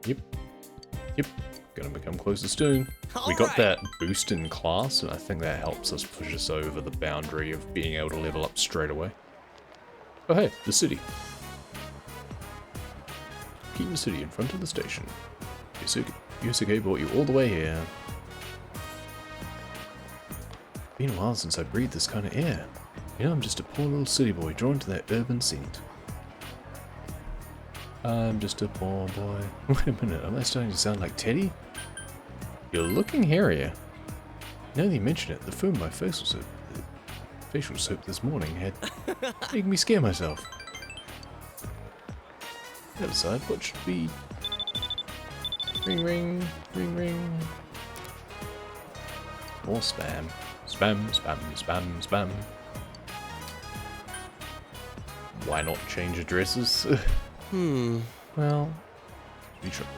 Yep. Yep. Gonna become closer soon. We got that boost in class, and I think that helps us push us over the boundary of being able to level up straight away. Oh hey, the city. Keaton City in front of the station. Yusuke brought you all the way here. Been a while since I breathed this kind of air. You know, I'm just a poor little city boy drawn to that urban scent. I'm just a poor boy. Wait a minute, am I starting to sound like Teddy? You're looking hairier. Now that you mention it, the foam my facial soap this morning had making me scare myself. That aside, what should be? Ring ring, ring ring. More spam. Spam, spam, spam, spam. Why not change addresses? Well, be trouble.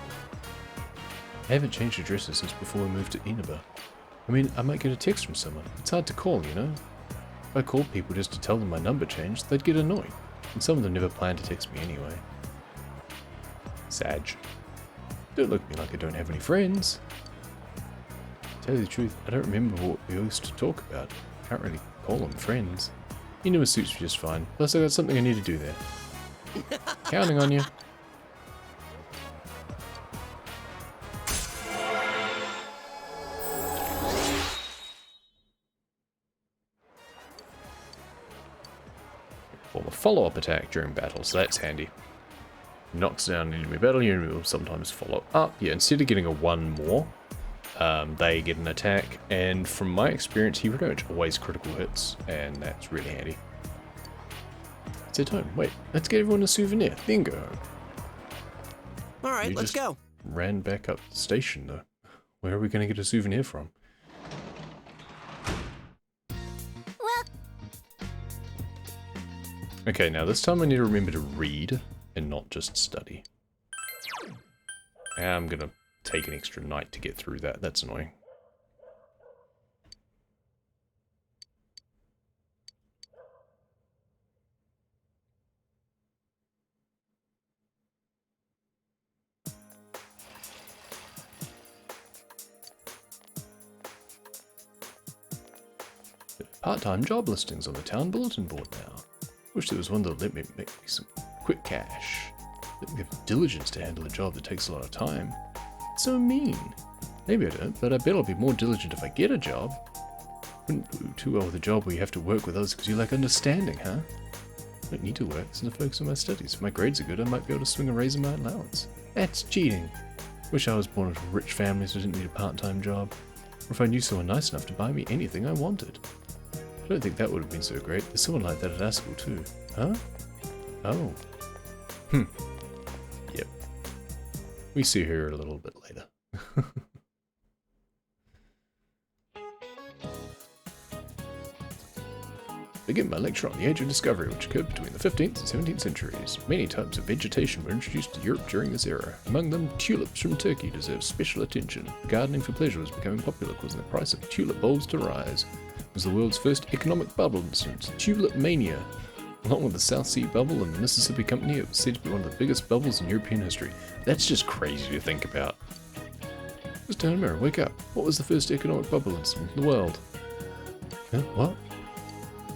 I haven't changed addresses since before we moved to Inaba. I mean, I might get a text from someone. It's hard to call, you know? If I called people just to tell them my number changed, they'd get annoyed. And some of them never plan to text me anyway. Sag. Don't look at me like I don't have any friends. To tell you the truth, I don't remember what we used to talk about. Can't really call them friends. Inaba suits me just fine. Plus I got something I need to do there. Counting on you. Form a follow-up attack during battle, so that's handy. Knocks down an enemy battle, your enemy will sometimes follow up. Yeah, instead of getting a one more, they get an attack, and from my experience, he pretty much always critical hits, and that's really handy. It's at home. Wait, let's get everyone a souvenir, then go home. Alright, let's go. Ran back up the station, though. Where are we going to get a souvenir from? Okay, now this time I need to remember to read and not just study. I'm gonna take an extra night to get through that. That's annoying. Part-time job listings on the town bulletin board now. Wish there was one that would let me make me some quick cash. Let me have diligence to handle a job that takes a lot of time. It's so mean. Maybe I don't, but I bet I'll be more diligent if I get a job. Wouldn't do too well with a job where you have to work with others because you lack understanding, huh? I don't need to work, so to focus on my studies. If my grades are good, I might be able to swing a raise in my allowance. That's cheating. Wish I was born into a rich family so I didn't need a part-time job. Or if I knew someone nice enough to buy me anything I wanted. I don't think that would have been so great. There's someone like that at our school too. Huh? Oh. Yep. We see her a little bit later. Begin my lecture on the Age of Discovery, which occurred between the 15th and 17th centuries. Many types of vegetation were introduced to Europe during this era. Among them, tulips from Turkey deserve special attention. Gardening for pleasure was becoming popular, causing the price of tulip bulbs to rise. It was the world's first economic bubble since tulip mania. Along with the South Sea bubble and the Mississippi Company, it was said to be one of the biggest bubbles in European history. That's just crazy to think about. Just turn a mirror, wake up. What was the first economic bubble in the world? Huh? What?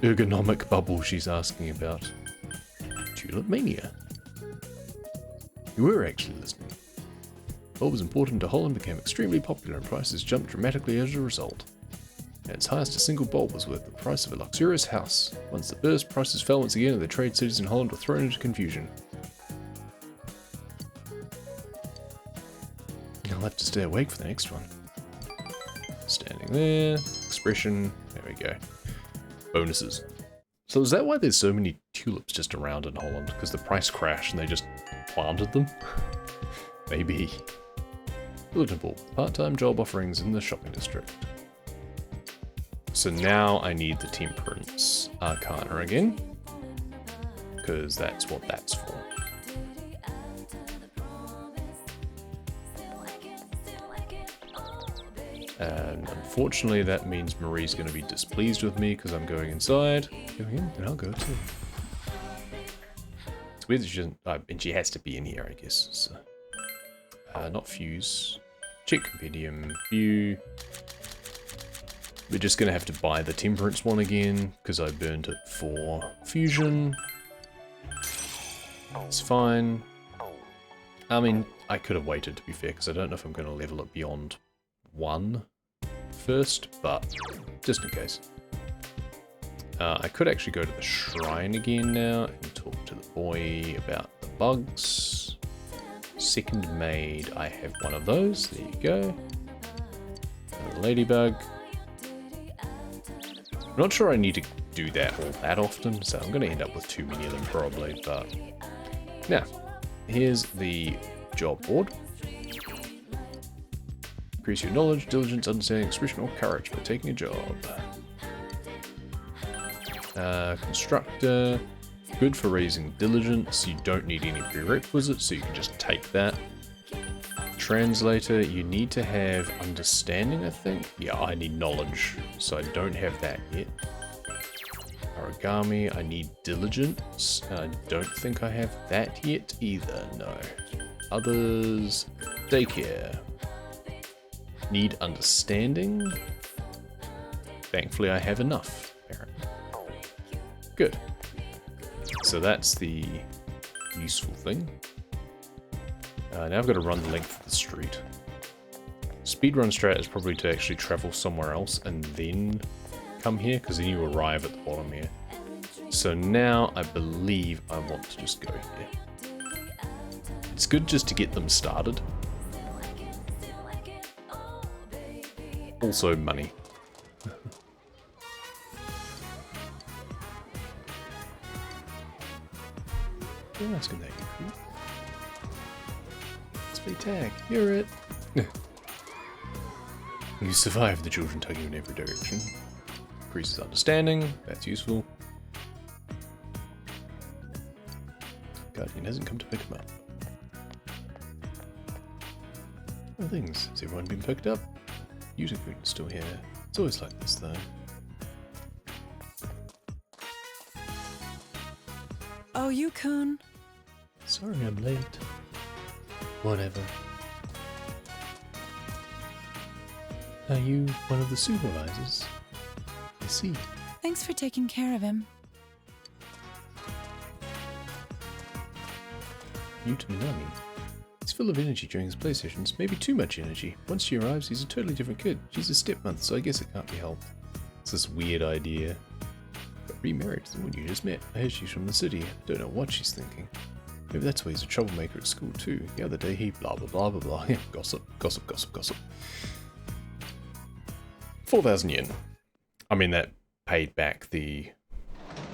Ergonomic bubble she's asking about. Tulip mania. You were actually listening. Bulbs imported into Holland became extremely popular and prices jumped dramatically as a result. At its highest, a single bulb was worth the price of a luxurious house. Once it burst, prices fell once again and the trade cities in Holland were thrown into confusion. I'll have to stay awake for the next one. Standing there, expression, there we go. Bonuses. So is that why there's so many tulips just around in Holland? Because the price crashed and they just planted them? Maybe. Bulletin board. Part-time job offerings in the shopping district. So now I need the Temperence Arcana again. Because that's what that's for. And unfortunately that means Marie's going to be displeased with me because I'm going inside. Go in, and I'll go too. It's weird that she doesn't... and she has to be in here, I guess. So. not fuse. Check compendium, view. We're just going to have to buy the Temperence one again, because I burned it for fusion. It's fine. I mean, I could have waited, to be fair, because I don't know if I'm going to level it beyond 1 first, but just in case. I could actually go to the shrine again now and talk to the boy about the bugs. Second maid, I have one of those. There you go. A ladybug. I'm not sure I need to do that all that often, so I'm going to end up with too many of them probably, but... Now, here's the job board. Increase your knowledge, diligence, understanding, expression, or courage by taking a job. Constructor, good for raising diligence. You don't need any prerequisites, so you can just take that. Translator, you need to have understanding, I think. Yeah, I need knowledge, so I don't have that yet. Origami, I need diligence, and I don't think I have that yet either, no. Others, daycare. Need understanding. Thankfully I have enough, apparently. Good. So that's the useful thing. Now I've got to run the length of the street. Speedrun strat is probably to actually travel somewhere else and then come here, because then you arrive at the bottom here. So now I believe I want to just go here. It's good just to get them started. Also money. Oh, that's good. Let's play tag. You're it. You survive the children tugging you in every direction. Increases understanding. That's useful. Guardian hasn't come to pick him up. Oh, things. Has everyone been picked up? Yukiko is still here. It's always like this, though. Oh, Yukon. Sorry I'm late. Whatever. Are you one of the supervisors? I see. Thanks for taking care of him. New to Minami. He's full of energy during his play sessions, maybe too much energy. Once she arrives, he's a totally different kid. She's a stepmother, so I guess it can't be helped. It's this weird idea. Got remarried to the one you just met. I heard she's from the city. I don't know what she's thinking. Maybe that's why he's a troublemaker at school too. The other day he blah blah blah blah blah. Yeah, gossip, gossip, gossip, gossip. 4,000 yen. I mean, that paid back the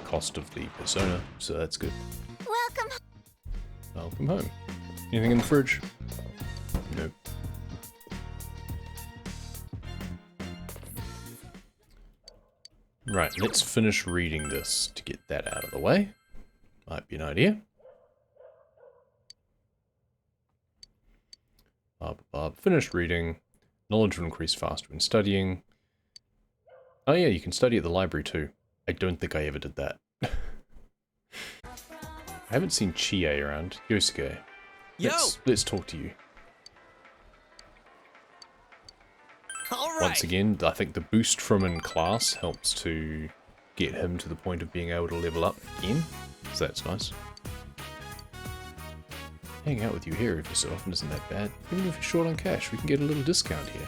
cost of the persona, so that's good. Welcome. Welcome home. Anything in the fridge? Nope. Right, let's finish reading this to get that out of the way. Might be an idea. Finished reading. Knowledge will increase faster when studying. Oh yeah, you can study at the library too. I don't think I ever did that. I haven't seen Chie around. Yosuke. Let's talk to you. All right. Once again, I think the boost from in class helps to get him to the point of being able to level up again. So that's nice. Hanging out with you here every so often isn't that bad. Even if you're short on cash, we can get a little discount here.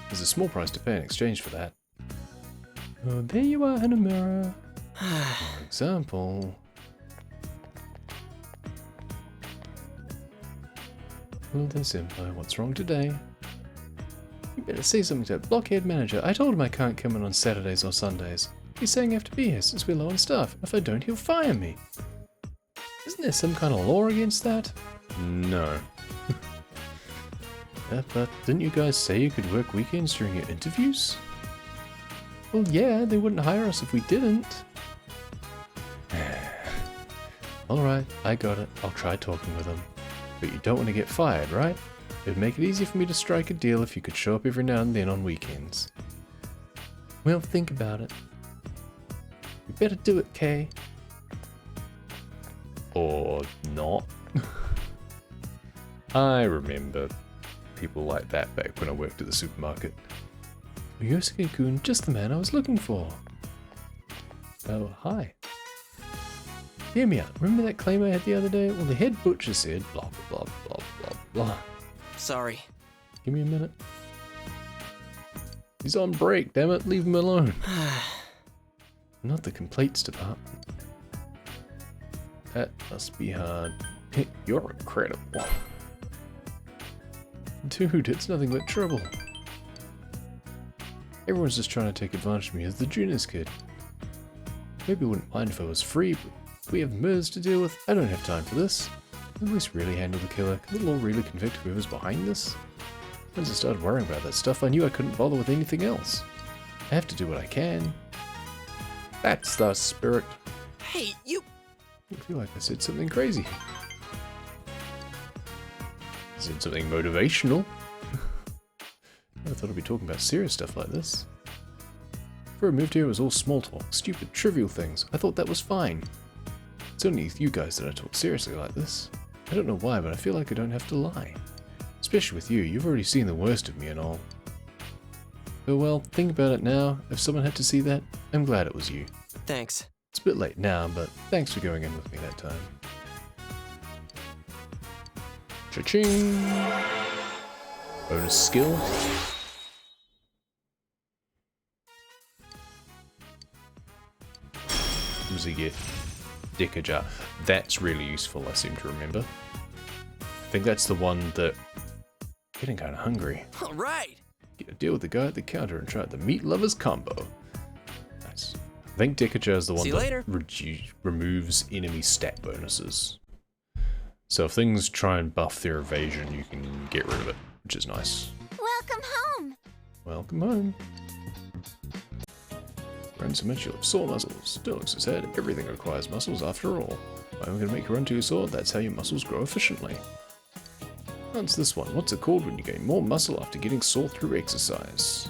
There's a small price to pay in exchange for that. Oh, there you are, Hanamura. For example... Well, there, Senpai, what's wrong today? You better say something to that blockhead manager. I told him I can't come in on Saturdays or Sundays. He's saying I have to be here since we're low on staff. If I don't, he'll fire me. Isn't there some kind of law against that? No. But didn't you guys say you could work weekends during your interviews? Well, yeah, they wouldn't hire us if we didn't. Alright, I got it. I'll try talking with him. But you don't want to get fired, right? It'd make it easy for me to strike a deal if you could show up every now and then on weekends. Well, think about it. You better do it, Kay. Or not. I remember. people like that back when I worked at the supermarket. Yosuke-kun, just the man I was looking for. Oh, hi. Hear me out. Remember that claim I had the other day? Well, the head butcher said blah, blah, blah, blah, blah. Sorry. Give me a minute. He's on break, damn it. Leave him alone. Not the complaints department. That must be hard. You're incredible. Dude, it's nothing but trouble. Everyone's just trying to take advantage of me as the juniors kid. Maybe I wouldn't mind if I was free, but we have murders to deal with. I don't have time for this. Can at least really handle the killer. Can the law really convict whoever's behind this? Once I started worrying about that stuff, I knew I couldn't bother with anything else. I have to do what I can. That's the spirit. Hey, you... I feel like I said something crazy. I said something motivational. I thought I'd be talking about serious stuff like this. Before I moved here, it was all small talk, stupid, trivial things. I thought that was fine. It's only you guys that I talk seriously like this. I don't know why, but I feel like I don't have to lie. Especially with you, you've already seen the worst of me and all. Oh well, think about it now. If someone had to see that, I'm glad it was you. Thanks. It's a bit late now, but thanks for going in with me that time. Cha-ching! Bonus skill. What does he get? Dicker jar. That's really useful, I seem to remember. I think that's the one that... Getting kind of hungry. All right. Get a deal with the guy at the counter and try the meat lovers combo. Nice. I think Dicker jar is the one See you later. that removes enemy stat bonuses. So if things try and buff their evasion, you can get rid of it, which is nice. Welcome home. Welcome home. Run so much you'll have sore muscles. Don't look so sad. Everything requires muscles after all. I'm going to make you run to your sword. That's how your muscles grow efficiently. Answer this one. What's it called when you gain more muscle after getting sore through exercise?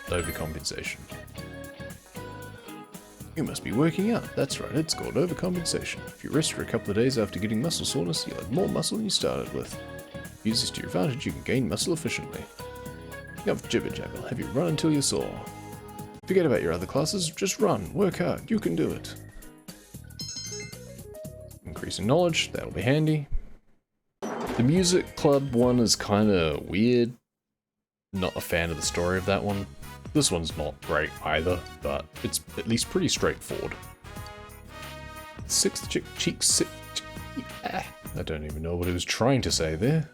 Overcompensation. You must be working out. That's right, it's called overcompensation. If you rest for a couple of days after getting muscle soreness, you'll have more muscle than you started with. Use this to your advantage, you can gain muscle efficiently. Enough jibber jabber, have you run until you're sore. Forget about your other classes, just run, work hard, you can do it. Increase in knowledge, that'll be handy. The music club one is kinda weird. Not a fan of the story of that one. This one's not great either, but it's at least pretty straightforward. I don't even know what he was trying to say there.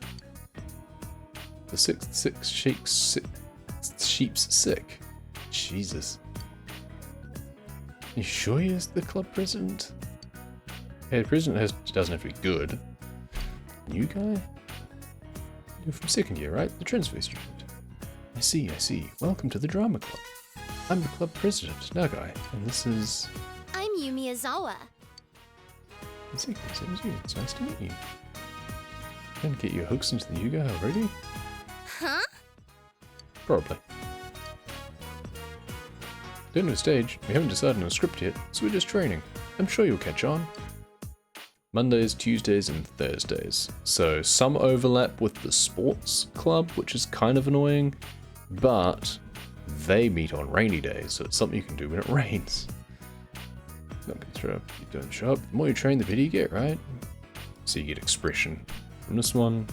The sixth sheep's sick. Jesus. You sure he is the club president? Hey, the president doesn't have to be good. New guy? You're from second year, right? The transfer student. I see. Welcome to the drama club. I'm the club president, Nagai, and this is... I'm Yumi Azawa. Same as you. It's nice to meet you. Trying to get your hooks into the Yuga already? Huh? Probably. Don't know stage. We haven't decided on a script yet, so we're just training. I'm sure you'll catch on. Mondays, Tuesdays, and Thursdays. So some overlap with the sports club, which is kind of annoying, but they meet on rainy days, so it's something you can do when it rains. Not gonna throw up, you don't show up. The more you train, the better you get, right? So you get expression from this one.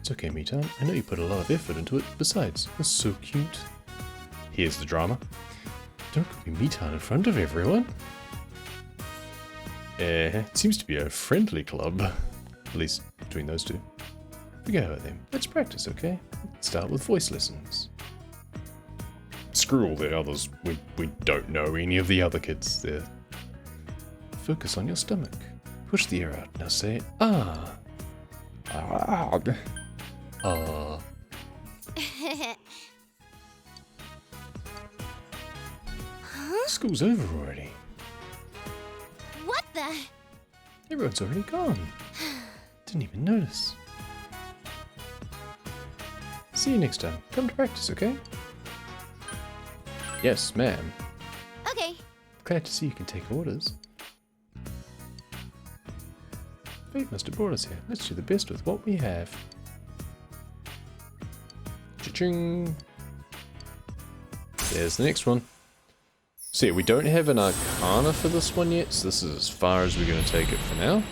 It's okay, Mitan. I know you put a lot of effort into it. Besides, you're so cute. Here's the drama. Don't call me Mitan in front of everyone. It seems to be a friendly club. At least between those two. Forget about them. Let's practice, okay? Let's start with voice lessons. Screw all the others. We don't know any of the other kids there. Focus on your stomach. Push the air out. Now say, ah. Ah. Ah. School's over already. What the? Everyone's already gone. Didn't even notice. See you next time. Come to practice, okay? Yes, ma'am. Okay. Glad to see you can take orders. Fate must have brought us here. Let's do the best with what we have. Cha-ching! There's the next one. So yeah, we don't have an Arcana for this one yet, so this is as far as we're going to take it for now.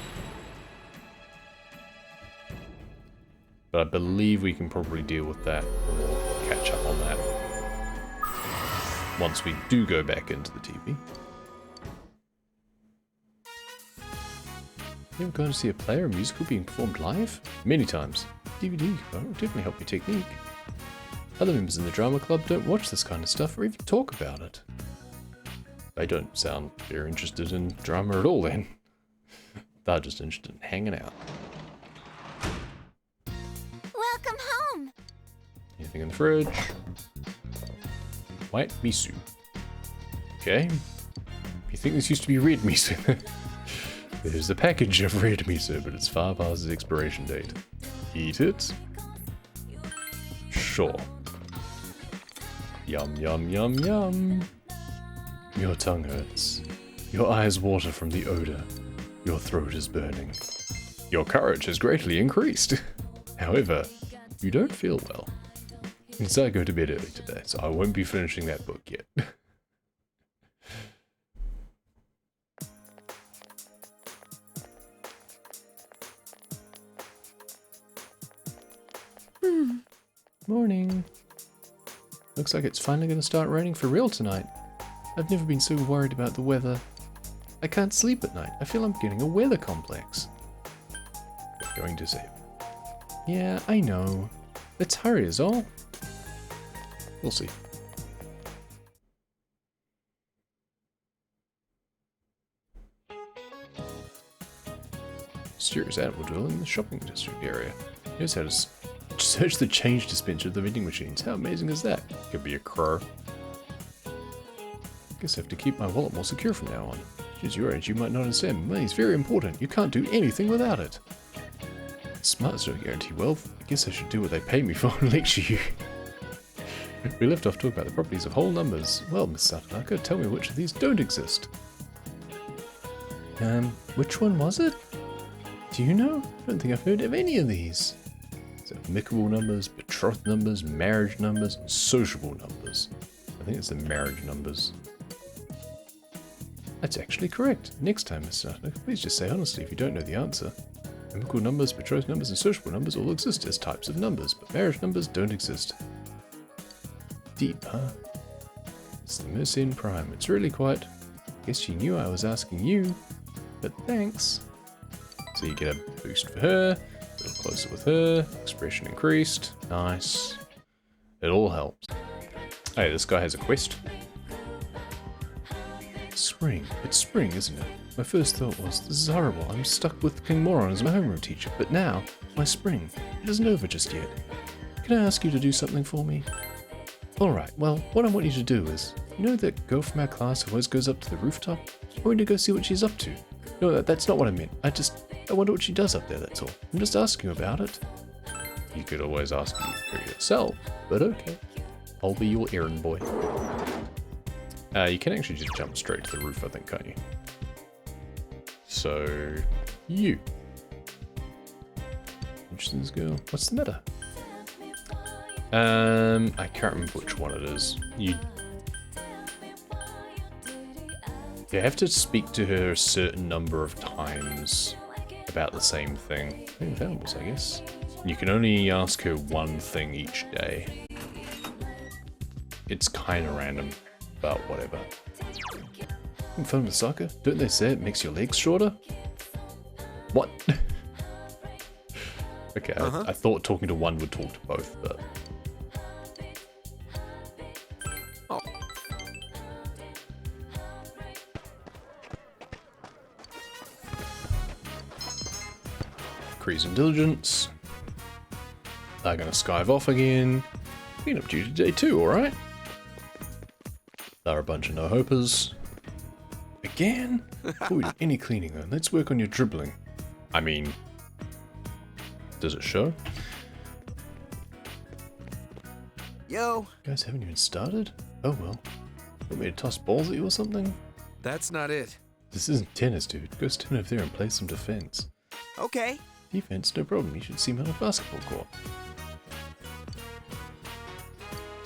But I believe we can probably deal with that, or catch up on that, once we do go back into the TV. You ever gone to see a play or a musical being performed live? Many times. DVD, oh, definitely help your technique. Other members in the drama club don't watch this kind of stuff or even talk about it. They don't sound very interested in drama at all then. They're just interested in hanging out. Welcome home. Anything in the fridge? White miso. Okay. You think this used to be red miso? There's a package of red miso, but it's far past its expiration date. Eat it? Sure. Yum, yum, yum, yum. Your tongue hurts. Your eyes water from the odor. Your throat is burning. Your courage has greatly increased. However, you don't feel well. So I go to bed early today, so I won't be finishing that book yet. Morning. Looks like it's finally going to start raining for real tonight. I've never been so worried about the weather. I can't sleep at night. I feel I'm getting a weather complex. We're going to save. Yeah, I know. Let's hurry is all. We'll see. Mysterious animal dwelling in the shopping district area. Here's how to search the change dispenser of the vending machines. How amazing is that? Could be a crow. Guess I have to keep my wallet more secure from now on. At your age, you might not understand. Money's very important. You can't do anything without it. Smarts don't guarantee wealth. I guess I should do what they pay me for and lecture you. We left off talking about the properties of whole numbers. Well, Miss Satanaka, tell me which of these don't exist. Which one was it? Do you know? I don't think I've heard of any of these. So amicable numbers, betrothed numbers, marriage numbers, and sociable numbers. I think it's the marriage numbers. That's actually correct. Next time, Miss Satanaka, please just say honestly if you don't know the answer. Amicable numbers, betrothed numbers, and sociable numbers all exist as types of numbers, but marriage numbers don't exist. Deep, huh? It's the Mercen Prime. It's really quite. Guess she knew I was asking you, but thanks. So you get a boost for her, a little closer with her, expression increased, nice. It all helps. Hey, this guy has a quest. Spring. It's spring, isn't it? My first thought was, this is horrible. I'm stuck with King Moron as my homeroom teacher, but now, my spring. It isn't over just yet. Can I ask you to do something for me? Alright, well, what I want you to do is, you know that girl from our class who always goes up to the rooftop? I want you to go see what she's up to. No, that's not what I meant. I wonder what she does up there, that's all. I'm just asking you about it. You could always ask her yourself, but okay. I'll be your errand boy. You can actually just jump straight to the roof, I think, can't you? So, you. Interesting, this girl. What's the matter? I can't remember which one it is. You have to speak to her a certain number of times about the same thing. Valuables, I guess. You can only ask her one thing each day. It's kind of random, but whatever. Having fun with soccer? Don't they say it makes your legs shorter? What? Okay, I thought talking to one would talk to both, but... Increase intelligence. They're gonna skive off again. Clean up duty day 2, alright? They're a bunch of no-hopers. Again? Before we do any cleaning though, let's work on your dribbling. I mean... Does it show? Yo! You guys haven't even started? Oh well. Want me to toss balls at you or something? That's not it. This isn't tennis, dude. Go stand over there and play some defense. Okay. Defense, no problem. You should see him on a basketball court.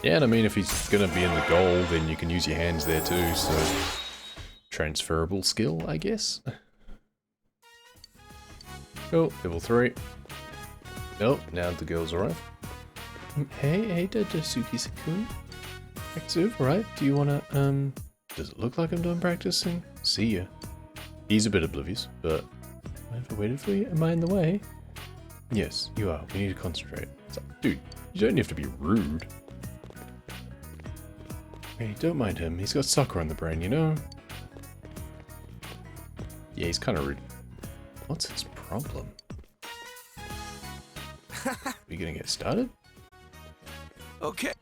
Yeah, and I mean, if he's gonna be in the goal, then you can use your hands there too, so... transferable skill, I guess? Oh, level 3. Nope, now the girls arrive. Hey, Suki-sakun. Practice over, right? Do you wanna, does it look like I'm done practicing? See ya. He's a bit oblivious, but... have I waited for you? Am I in the way? Yes, you are. We need to concentrate. Dude, you don't have to be rude. Hey, don't mind him. He's got soccer on the brain, you know? Yeah, he's kind of rude. What's his problem? We gonna get started? Okay.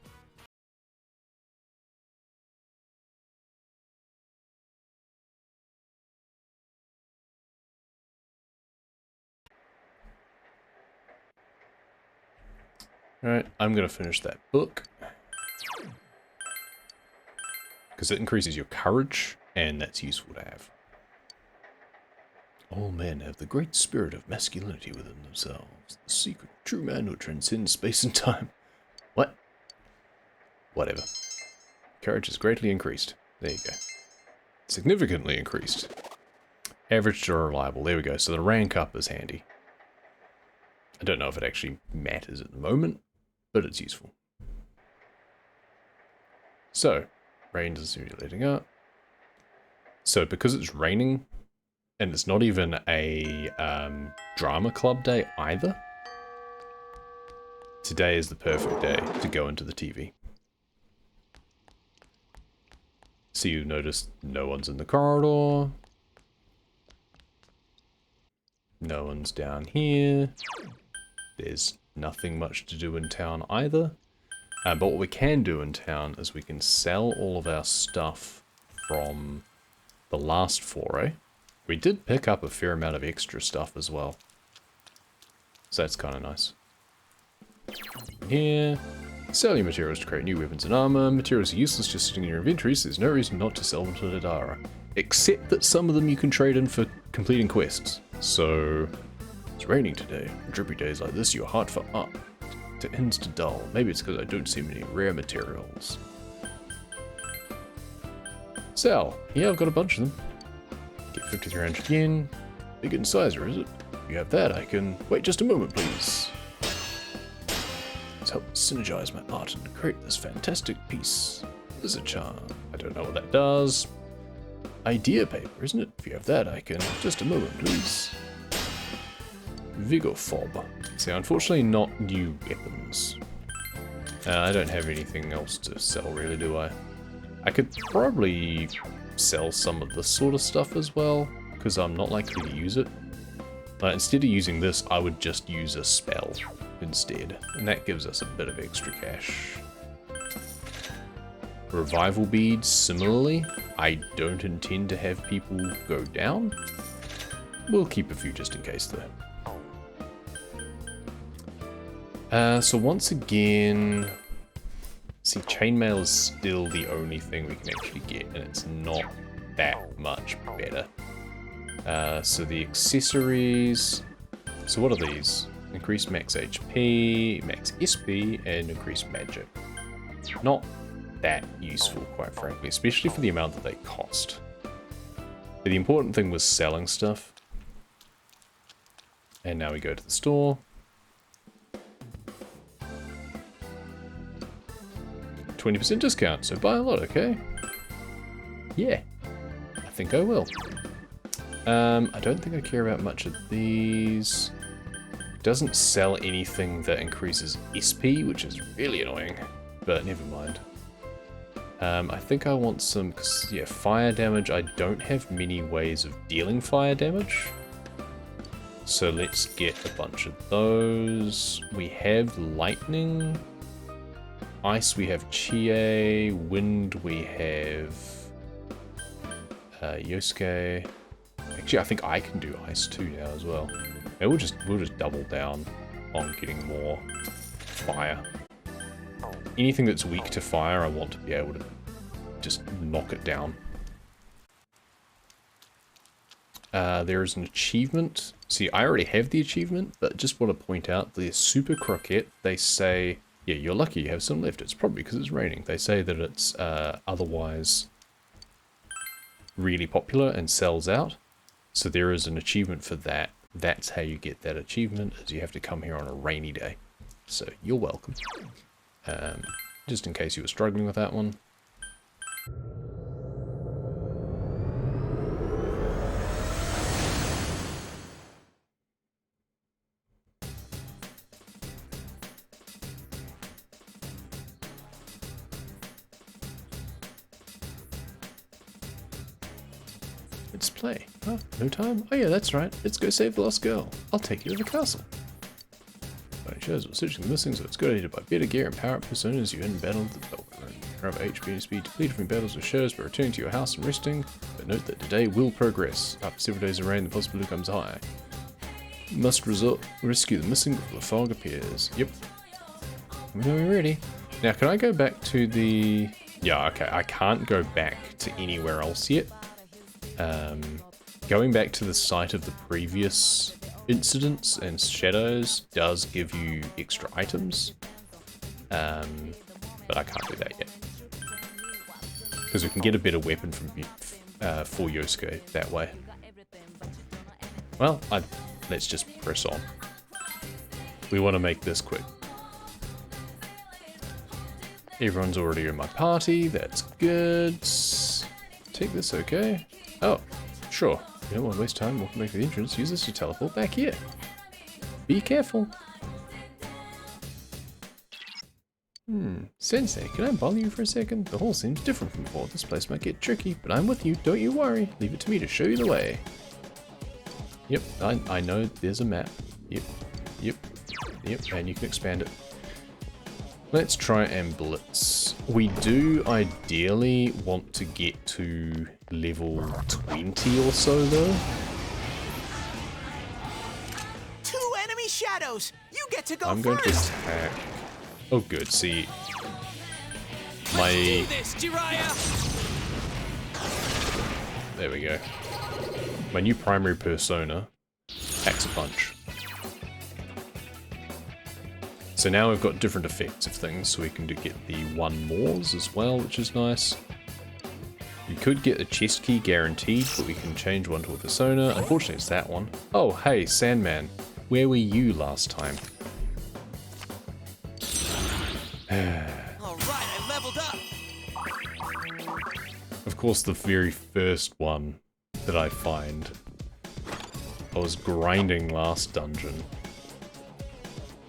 Alright, I'm gonna finish that book. Because it increases your courage, and that's useful to have. All men have the great spirit of masculinity within themselves. The secret of true manhood transcends space and time. What? Whatever. Courage is greatly increased. There you go. Significantly increased. Average to reliable. There we go. So the rank up is handy. I don't know if it actually matters at the moment, but it's useful. So, rain is simulating up. So because it's raining, and it's not even a drama club day either, today is the perfect day to go into the TV. So you notice no one's in the corridor. No one's down here. There's nothing much to do in town either. But what we can do in town is we can sell all of our stuff from the last foray. We did pick up a fair amount of extra stuff as well. So that's kind of nice. Here. Sell your materials to create new weapons and armor. Materials are useless just sitting in your inventory, so there's no reason not to sell them to Daidara. Except that some of them you can trade in for completing quests. So, it's raining today. On drippy days like this, your heart for art ends to dull. Maybe it's because I don't see many rare materials. Sell. Yeah, I've got a bunch of them. Get 5300 yen. Big incisor, is it? If you have that, I can... Wait just a moment, please. Let's help synergize my art and create this fantastic piece. Lizard charm. I don't know what that does. Idea paper, isn't it? If you have that, I can... Just a moment, please. Vigor fob. See, unfortunately not new weapons. I don't have anything else to sell, really, do I? I could probably sell some of this sort of stuff as well, because I'm not likely to use it. Instead of using this, I would just use a spell instead, and that gives us a bit of extra cash. Revival beads, similarly, I don't intend to have people go down. We'll keep a few just in case though. So once again, see, chainmail is still the only thing we can actually get, and it's not that much better. So the accessories, so what are these? Increased max HP, max SP, and increased magic. Not that useful, quite frankly, especially for the amount that they cost. But the important thing was selling stuff. And now we go to the store. 20% discount, so buy a lot, okay? Yeah, I think I will. I don't think I care about much of these. Doesn't sell anything that increases SP, which is really annoying, but never mind. I think I want some, cause, yeah, fire damage. I don't have many ways of dealing fire damage. So let's get a bunch of those. We have lightning. Ice, we have Chie. Wind, we have Yosuke. Actually, I think I can do ice too now as well. Yeah, we'll just double down on getting more fire. Anything that's weak to fire, I want to be able to just knock it down. there is an achievement. See, I already have the achievement, but just want to point out the Super Croquette, they say, yeah, you're lucky you have some left. It's probably because it's raining. They say that it's otherwise really popular and sells out. So there is an achievement for that. That's how you get that achievement, is you have to come here on a rainy day. So you're welcome. Just in case you were struggling with that one. Let's play. Oh, no time? Oh yeah, that's right. Let's go save the lost girl. I'll take you to the castle. Finding shadows while searching the missing, so it's good idea to buy better gear and power up personas you in battle at the development room. Recover HP and speed to bleed from battles with shadows by returning to your house and resting, but note that today will progress. After several days of rain, the possibility becomes high. Must rescue the missing before the fog appears. Yep. Let me know when you're ready. Now, can I go back to the... Yeah, okay, I can't go back to anywhere else yet. Going back to the site of the previous incidents and shadows does give you extra items, but I can't do that yet because we can get a better weapon from for Yosuke that way. Well, let's just press on. We want to make this quick. Everyone's already in my party. That's good. Take this, okay? Oh, sure. You don't want to waste time walking back to the entrance. Use this to teleport back here. Be careful. Sensei, can I bother you for a second? The hall seems different from before. This place might get tricky, but I'm with you. Don't you worry. Leave it to me to show you the way. Yep, I know there's a map. Yep, and you can expand it. Let's try and blitz. We do ideally want to get to level 20 or so though. 2 enemy shadows! You get to go I'm going to attack. Oh good, see. Let's do this, Jiraiya! There we go. My new primary persona, packs a punch. So now we've got different effects of things, so we can get the 1 mores as well, which is nice. You could get a chest key guaranteed, but we can change one to a persona. Unfortunately, it's that one. Oh, hey, Sandman. Where were you last time? Alright, I leveled up! Of course, the very first one that I find. I was grinding last dungeon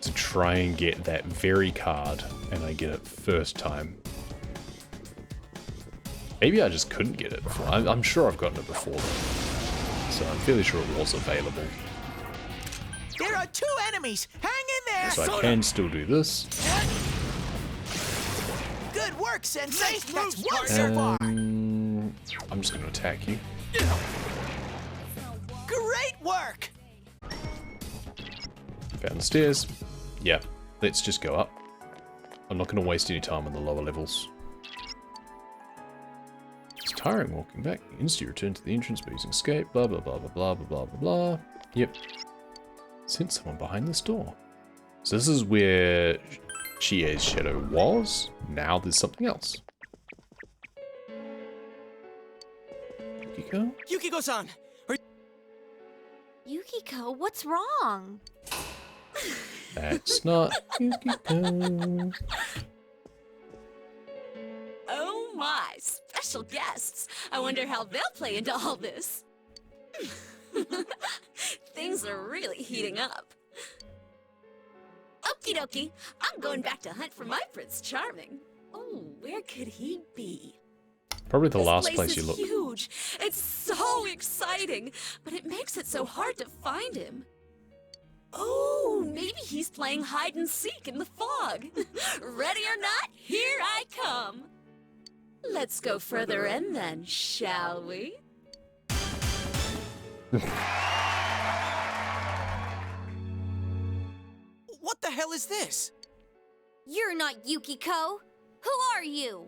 to try and get that very card, and I get it first time. Maybe I just couldn't get it before. I'm sure I've gotten it before, so I'm fairly sure it was available. There are 2 enemies! Hang in there! So I can still do this. Good work, Sensei! That's 1 so far! I'm just going to attack you. Great work! Found the stairs. Yeah, let's just go up. I'm not going to waste any time on the lower levels. It's tiring walking back. You instantly return to the entrance by using escape. Blah, blah, blah, blah, blah, blah, blah, blah. Yep. Sent someone behind this door. So this is where Chie's shadow was. Now there's something else. Yukiko? Yukiko-san! Yukiko, what's wrong? That's not Yukiko. Oh my, special guests. I wonder how they'll play into all this. Things are really heating up. Okie dokie, I'm going back to hunt for my Prince Charming. Oh, where could he be? Probably the This last place you is look. huge. It's so exciting, but it makes it so hard to find him. Oh, maybe he's playing hide and seek in the fog. Ready or not, here I come. Let's go further in then, shall we? What the hell is this? You're not Yukiko. Who are you?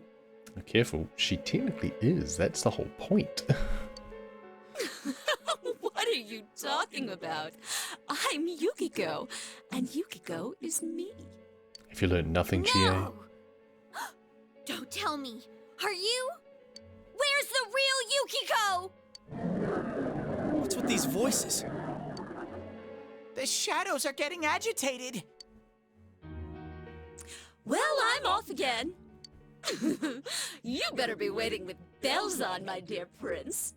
Careful, she technically is. That's the whole point. What? are you talking about? I'm Yukiko, and Yukiko is me. Have you learned nothing, Chie? No! Don't tell me. Are you? Where's the real Yukiko? What's with these voices? The shadows are getting agitated. Well, I'm off again. You better be waiting with bells on, my dear prince.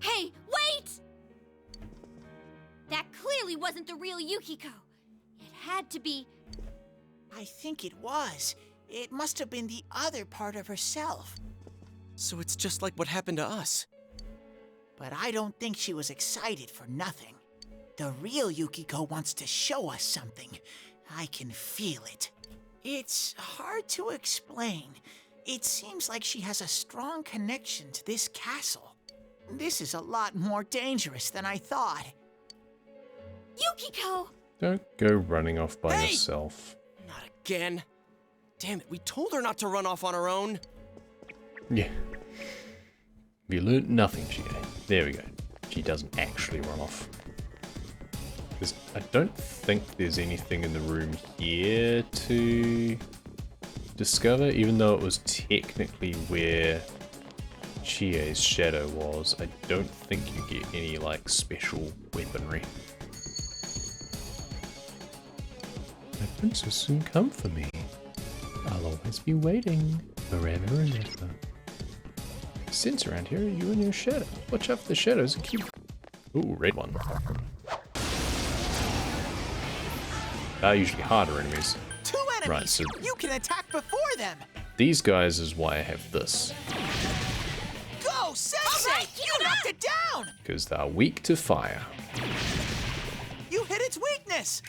Hey, wait! That clearly wasn't the real Yukiko. It had to be. I think it was. It must have been the other part of herself. So it's just like what happened to us. But I don't think she was excited for nothing. The real Yukiko wants to show us something. I can feel it. It's hard to explain. It seems like she has a strong connection to this castle. This is a lot more dangerous than I thought. Yukiko! Don't go running off by Hey! yourself. Not again. Damn it, we told her not to run off on her own. Yeah. You learnt nothing, Chie. There we go. She doesn't actually run off. I don't think there's anything in the room here to discover, even though it was technically where Chie's shadow was. I don't think you get any, like, special weaponry. My prince will soon come for me. I'll always be waiting, forever and ever. Since around here, you and your shadow. Watch out for the shadows and keep... Ooh, red one. They're usually harder enemies. Two enemies! Right, so you can attack before them! these guys is why I have this. Go, Sensei! Alright, keep You it knocked up! it down! Because they're weak to fire. You hit its weakness!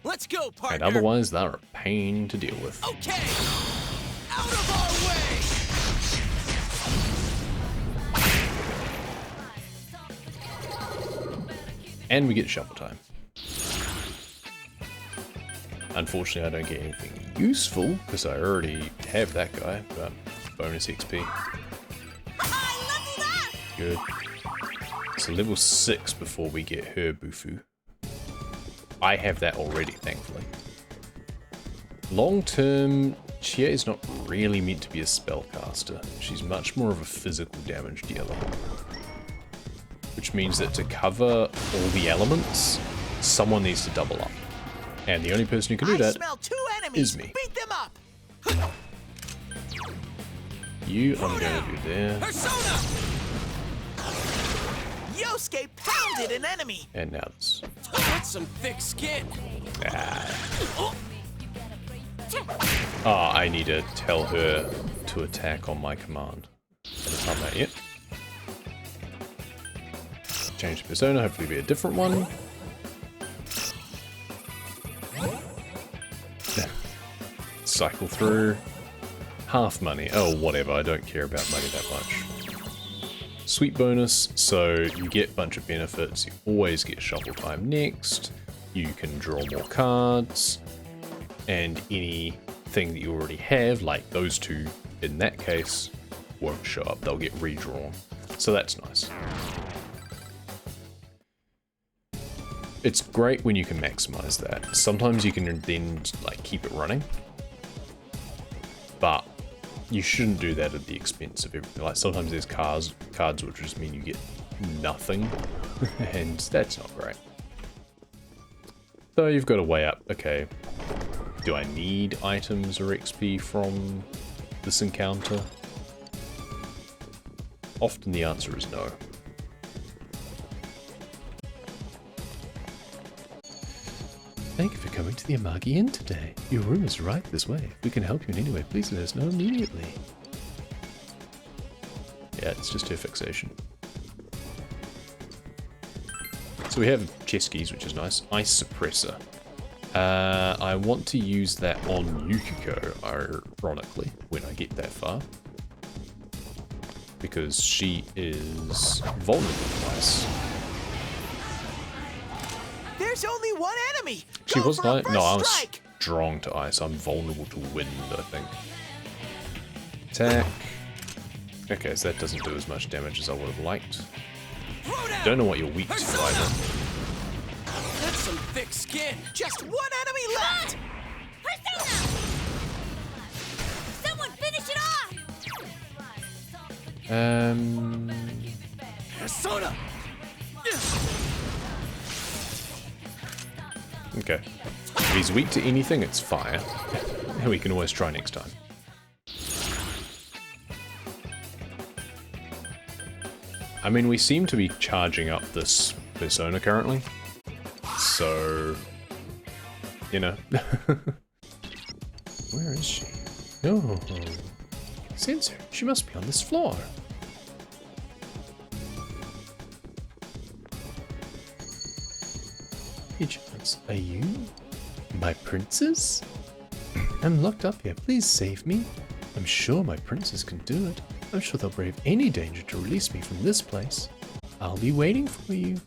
Let's go, partner. And otherwise, they're a pain to deal with. Okay. Out of our way. And we get shuffle time. Unfortunately, I don't get anything useful, because I already have that guy, but bonus XP. Good. So level 6 before we get her Bufu. I have that already, thankfully. Long term, Chie is not really meant to be a spellcaster. She's much more of a physical damage dealer. Which means that to cover all the elements, someone needs to double up. And the only person who can do that smell two enemies. is me. Beat them up! You, I'm going to do there. Persona. Yosuke pounded an enemy! And now this. That's some thick skin. Oh, I need to tell her to attack on my command. Haven't done that yet. Change the persona, hopefully be a different one. Cycle through. Half money. Oh, whatever. I don't care about money that much. Sweet bonus, so you get a bunch of benefits. You always get shuffle time next. You can draw more cards. And anything that you already have, like those two in that case, won't show up. They'll get redrawn. So that's nice. It's great when you can maximize that. Sometimes you can then like keep it running. But you shouldn't do that at the expense of everything. Like sometimes there's cards which just mean you get nothing, and that's not great. So you've got to weigh up, okay, do I need items or XP from this encounter? Often the answer is no. Thank you for coming to the Amagi Inn today. Your room is right this way. If we can help you in any way, please let us know immediately. Yeah, it's just her fixation. So we have chest keys, which is nice. Ice suppressor. I want to use that on Yukiko, ironically, when I get that far. Because she is vulnerable to ice. There's only one enemy! She Go was for a like, first no, I was strike! strong to ice. I'm vulnerable to wind, I think. Attack. Okay, so that doesn't do as much damage as I would have liked. don't know what you're weak to either. That's some thick skin. Just one enemy left! Persona! Someone finish it off! Persona! Okay. If he's weak to anything, it's fire. And we can always try next time. I mean, we seem to be charging up this persona currently. So, you know. Where is she? Oh, Sensor. She must be on this floor. Hey, Chance, are you my princess? I'm locked up here. Please save me. I'm sure my princess can do it. I'm sure they'll brave any danger to release me from this place. I'll be waiting for you.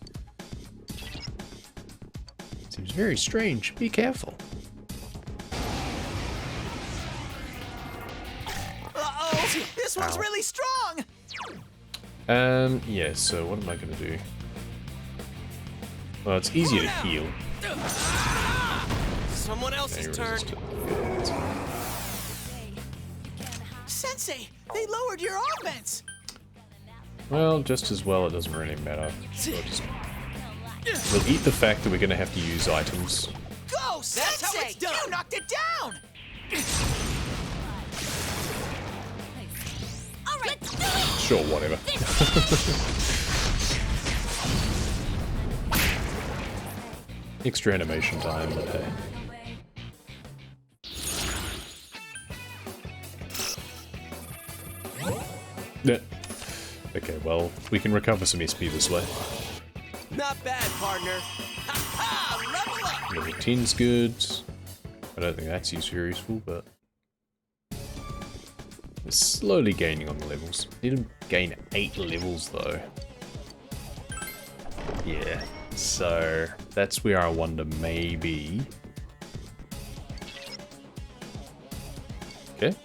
Seems very strange. Be careful. Uh-oh! This one's really strong! Yeah, so what am I gonna do? Well, it's easier to heal. Someone else's turn. Sensei, they lowered your offense! Well, just as well, it doesn't really matter. We'll eat the fact that we're gonna have to use items. Go, Sensei! That's how it's done. You knocked it down! All right, let's do it! Sure, whatever. Extra animation time, but hey. Yeah. Okay, well, we can recover some SP this way. Not bad, partner. Ha-ha! Level up! Level 10's good. I don't think that's useful, but... We're slowly gaining on the levels. Need to gain 8 levels, though. Yeah. So, that's where I wonder maybe... Okay.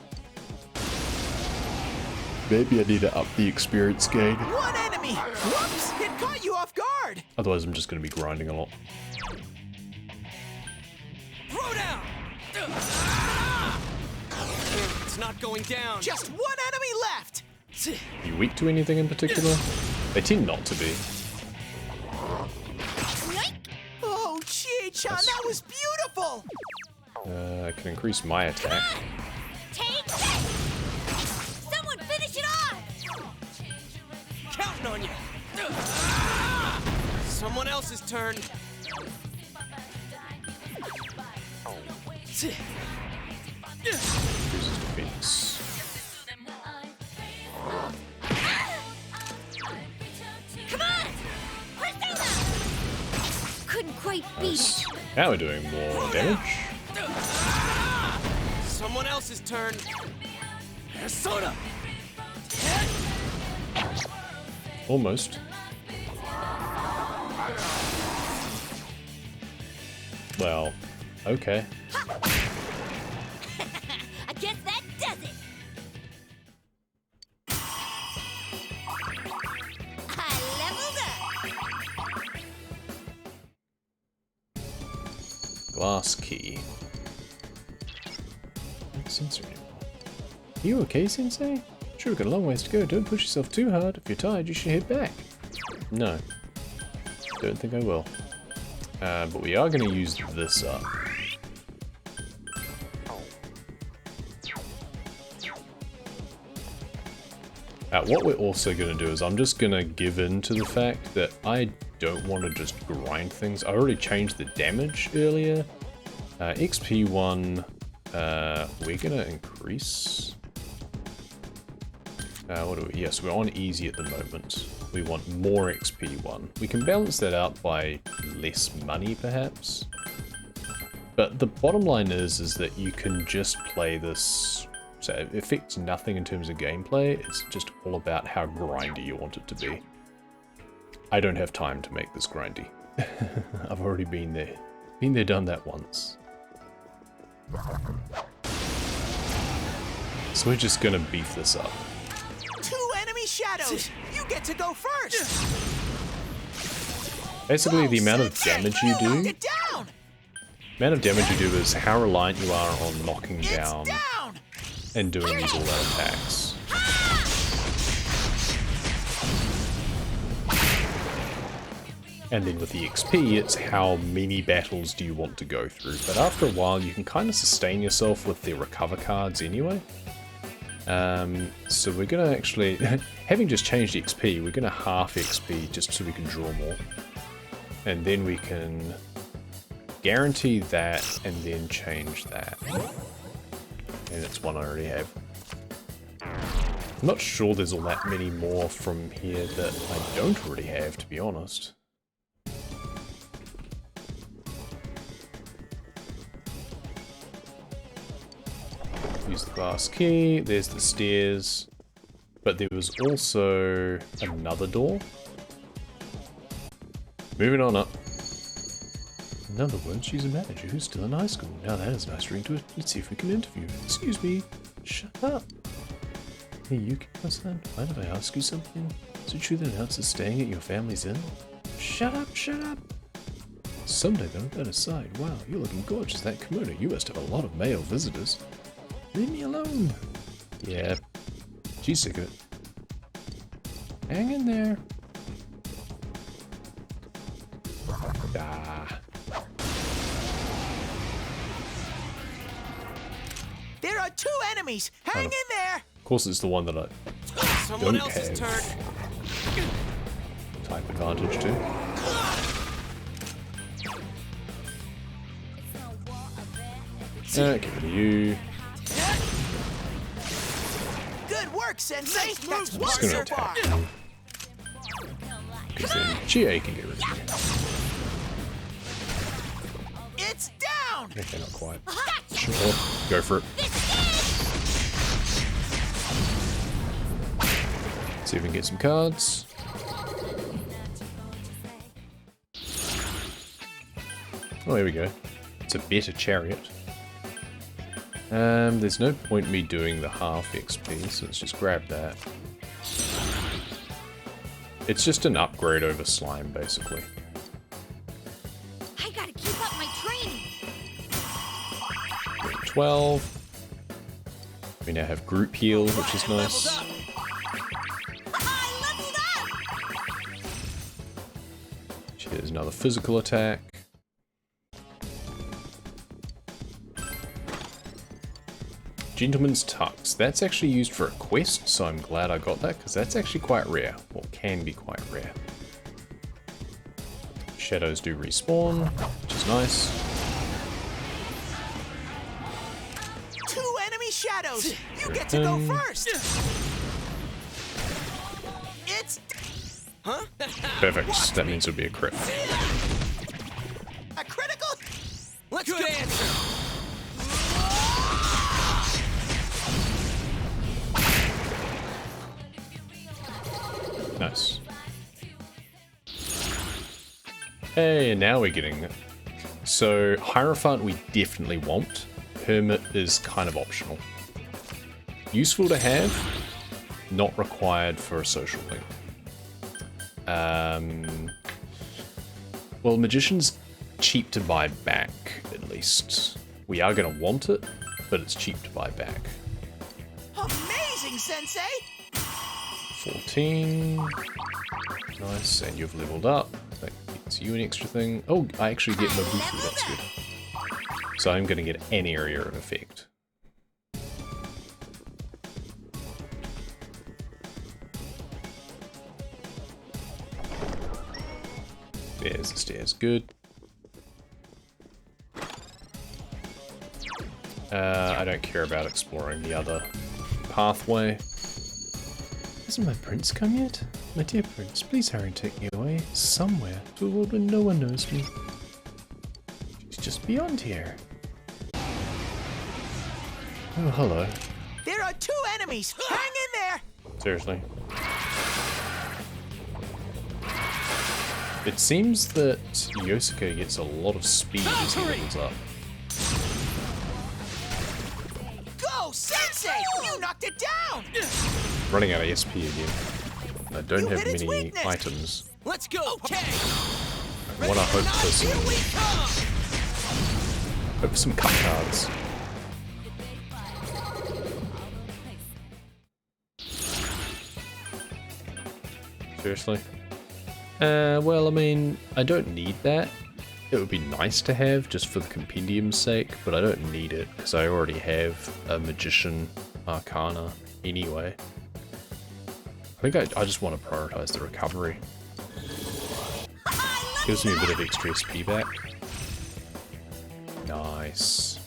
Maybe I need to up the experience gain. One enemy! Whoops! It caught you off guard! Otherwise, I'm just going to be grinding a lot. Throw down! It's not going down. Just one enemy left! Are you weak to anything in particular? They tend not to be. Oh, Chie-chan, that was beautiful! I can increase my attack. Take this! Someone finish it off! Counting on you. Someone else's turn. Increases defense. Come on! Persona! Couldn't quite beat Nice. it. Now we're doing more damage. Someone else's turn. Persona. Almost. Well, okay. I guess that does it. I leveled up. Glass key. No sensor anymore. Are you okay, Sensei? Sure, we've got a long ways to go. Don't push yourself too hard. If you're tired, you should head back. No. Don't think I will. But we are going to use this up. What we're also going to do is I'm just going to give in to the fact that I don't want to just grind things. I already changed the damage earlier. XP1, we're going to increase. What do we? Yes, we're on easy at the moment. We want more XP1. We can balance that out by less money, perhaps. But the bottom line is that you can just play this. So it affects nothing in terms of gameplay. It's just all about how grindy you want it to be. I don't have time to make this grindy. I've already been there. Been there, done that once. So we're just gonna beef this up. 2 enemy shadows! You get to go first! Basically, the amount of damage you do, Knock it down. is how reliant you are on knocking down Down. and doing these all-out attacks. And then with the XP, it's how many battles do you want to go through. But after a while, you can kind of sustain yourself with the recover cards anyway. So we're going to actually, having just changed XP, we're going to half XP just so we can draw more. And then we can guarantee that and then change that. And it's one I already have. I'm not sure there's all that many more from here that I don't already have, to be honest. Use the glass key, there's the stairs, but there was also another door. Moving on up. In other words, she's a manager who's still in high school. Now that has a nice ring to it. Let's see if we can interview her. Excuse me. Shut up. Hey, Yukiko-san, mind if I ask you something? Is it true that Announce is staying at your family's inn? Shut up, shut up. Someday though, that aside, wow, you're looking gorgeous. That kimono, you must have a lot of male visitors. Leave me alone. Yeah, she's sick of it. Hang in there. Ah. There are 2 enemies. Hang in there. Of course, it's the one that I Someone don't else's have turn. type advantage to. Give it to you. Good work, Sensei. That's I'm one just gonna so far. attack you. Because then GA can get rid of you. It's down. Okay, not quite. Sure, go for it. See if we can get some cards. Oh, here we go. It's a better chariot. There's no point me doing the half XP, so let's just grab that. It's just an upgrade over slime, basically. I gotta keep up my training. 12. We now have group heal, which is nice. I leveled up! Here's another physical attack. Gentleman's Tux. That's actually used for a quest, so I'm glad I got that, because that's actually quite rare. Or can be quite rare. Shadows do respawn, which is nice. 2 enemy shadows. You get to go first. It's Perfect. That means it'll be a crit. a critical. Let's Good answer. Nice. Hey, now we're getting it. So, Hierophant we definitely want. Hermit is kind of optional. Useful to have, not required for a social link. Well, Magician's cheap to buy back, at least. We are going to want it, but it's cheap to buy back. Amazing, Sensei. 14. Nice, and you've leveled up. That gets you an extra thing. Oh, I actually get Mobufu, that's good. So I'm going to get an area of effect. There's the stairs, good. I don't care about exploring the other pathway. Hasn't my prince come yet? My dear prince, please hurry and take me away, somewhere, to a world where no one knows me. She's just beyond here. Oh, hello. There are 2 enemies. Hang in there. Seriously. It seems that Yosuke gets a lot of speed as he levels up. Go, Sensei! You knocked it down. Running out of SP again. I don't You have hit its many weakness. items. Let's go. Okay. I want to hope for some cut cards. Seriously? Well, I mean, I don't need that. It would be nice to have just for the compendium's sake, but I don't need it because I already have a Magician Arcana anyway. I think I just want to prioritize the recovery. Gives me a bit of extra SP back. Nice.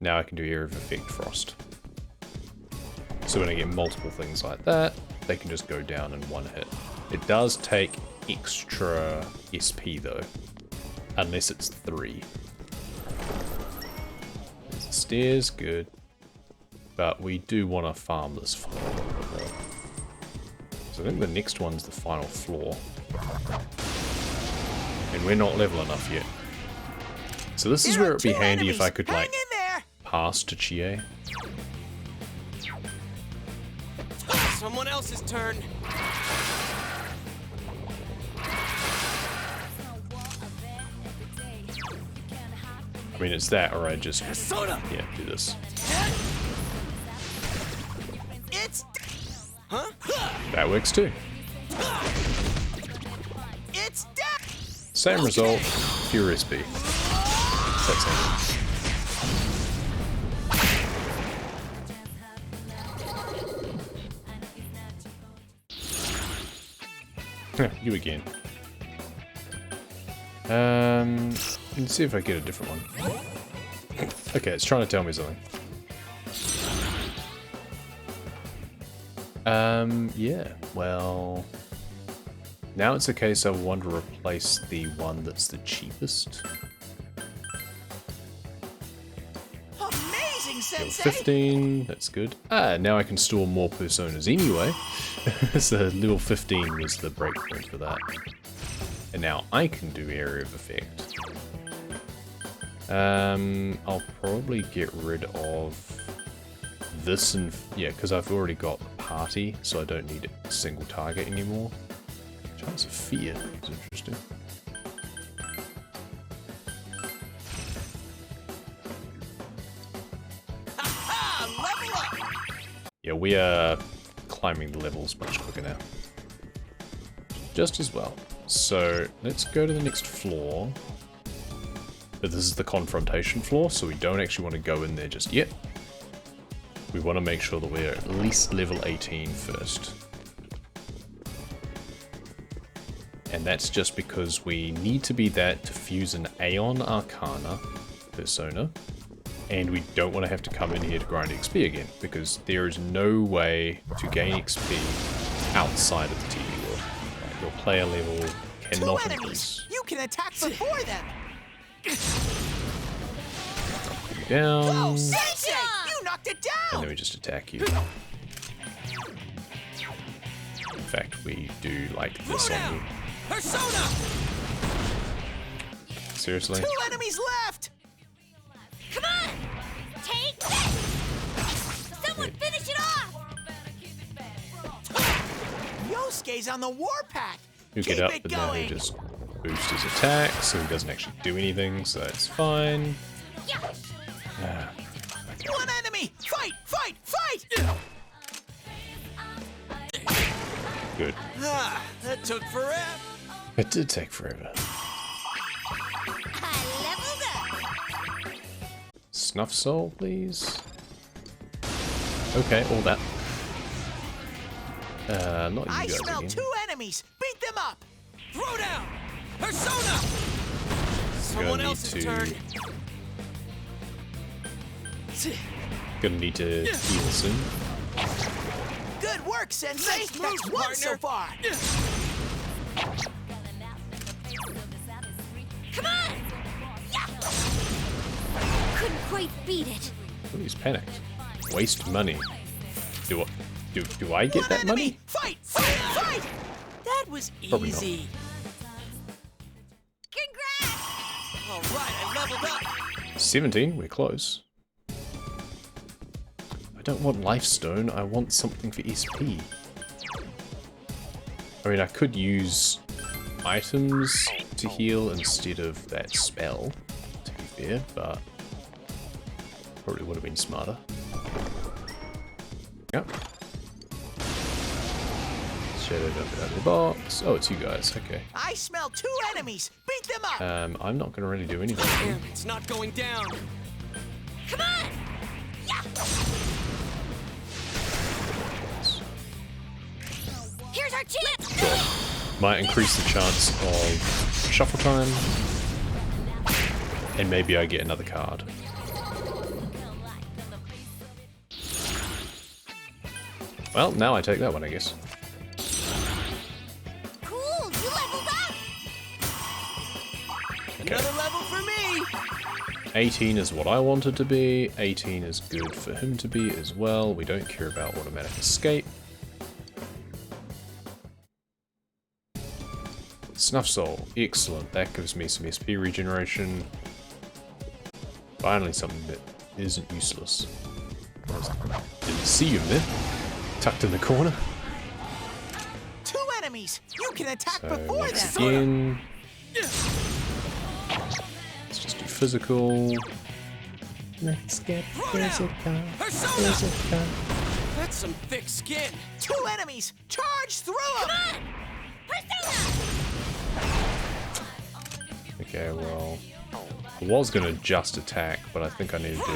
Now I can do Area of Effect Frost. So when I get multiple things like that, they can just go down in one hit. It does take extra SP though, unless it's 3. There's the stairs, good. But we do want to farm this floor a little bit more. So I think the next one's the final floor. And we're not level enough yet. So this is where it'd be handy if I could like pass to Chie. Someone else's turn. I mean, it's that, or I just yeah do this. It's huh? That works too. It's Same result, fewer SP. That's it. You again. Let's see if I get a different one. Okay, it's trying to tell me something. Yeah, well... Now it's a case I want to replace the one that's the cheapest. Amazing, Level Sensei! 15, that's good. Ah, now I can store more personas anyway. So level 15 was the breakpoint for that. And now I can do Area of Effect. I'll probably get rid of this and... Yeah, because I've already got the party, so I don't need a single target anymore. Chance of Fear is interesting. Yeah, we are climbing the levels much quicker now. Just as well. So let's go to the next floor. But this is the confrontation floor, so we don't actually want to go in there just yet. We want to make sure that we're at least level 18 first. And that's just because we need to be that to fuse an Aeon Arcana persona. And we don't want to have to come in here to grind XP again, because there is no way to gain XP outside of the TV world. Like, your player level cannot increase. You can attack before them! Down. Whoa, Sensei! You knocked it down! And then we just attack you. In fact, we do like this on you. Persona! Seriously? 2 enemies left! Come on! Take this! Someone finish it off! Yosuke's on the warpath! He'll get up, but now he just boosts his attack, so he doesn't actually do anything, so that's fine. Yeah. Okay. 1 enemy! Fight! Fight! Fight! Good. Ah, that took forever. It did take forever. I leveled up! Snuff Soul, please. Okay, all that. Not you I guys smell again. 2 enemies! Beat them up! Throw down! Persona! Someone need else's to- turn. Gonna need to heal soon. Good work, Sensei! Nice That's moves, 1 so partner. far! Come on! Yeah! Couldn't quite beat it. Oh, he's panicked. Waste money. Do I get 1 that enemy! money? Fight! Fight! Fight! That was Probably not. easy. Congrats! All right, I leveled up. 17, we're close. I don't want Life Stone, I want something for SP. I mean, I could use items to heal instead of that spell, to be fair, but probably would have been smarter. Yep. Shadow dump out of the box. Oh, it's you guys. Okay. I smell 2 enemies. Beat them up. I'm not gonna really do anything. It's not going down. Come on! Yeah! Here's our chance! Might increase the chance of shuffle time, and maybe I get another card. Well, now I take that one, I guess. Cool, you leveled up! Another level for me! 18 is what I wanted to be. 18 is good for him to be as well. We don't care about automatic escape. Snuff Soul, excellent. That gives me some SP regeneration. Finally something that isn't useless. Didn't see you there. Tucked in the corner. 2 enemies. You can attack So before once them. again, let's just do physical. Let's get physical. Persona! That's some thick skin. 2 enemies. Charge through them. Okay, well, I was gonna just attack, but I think I need to do a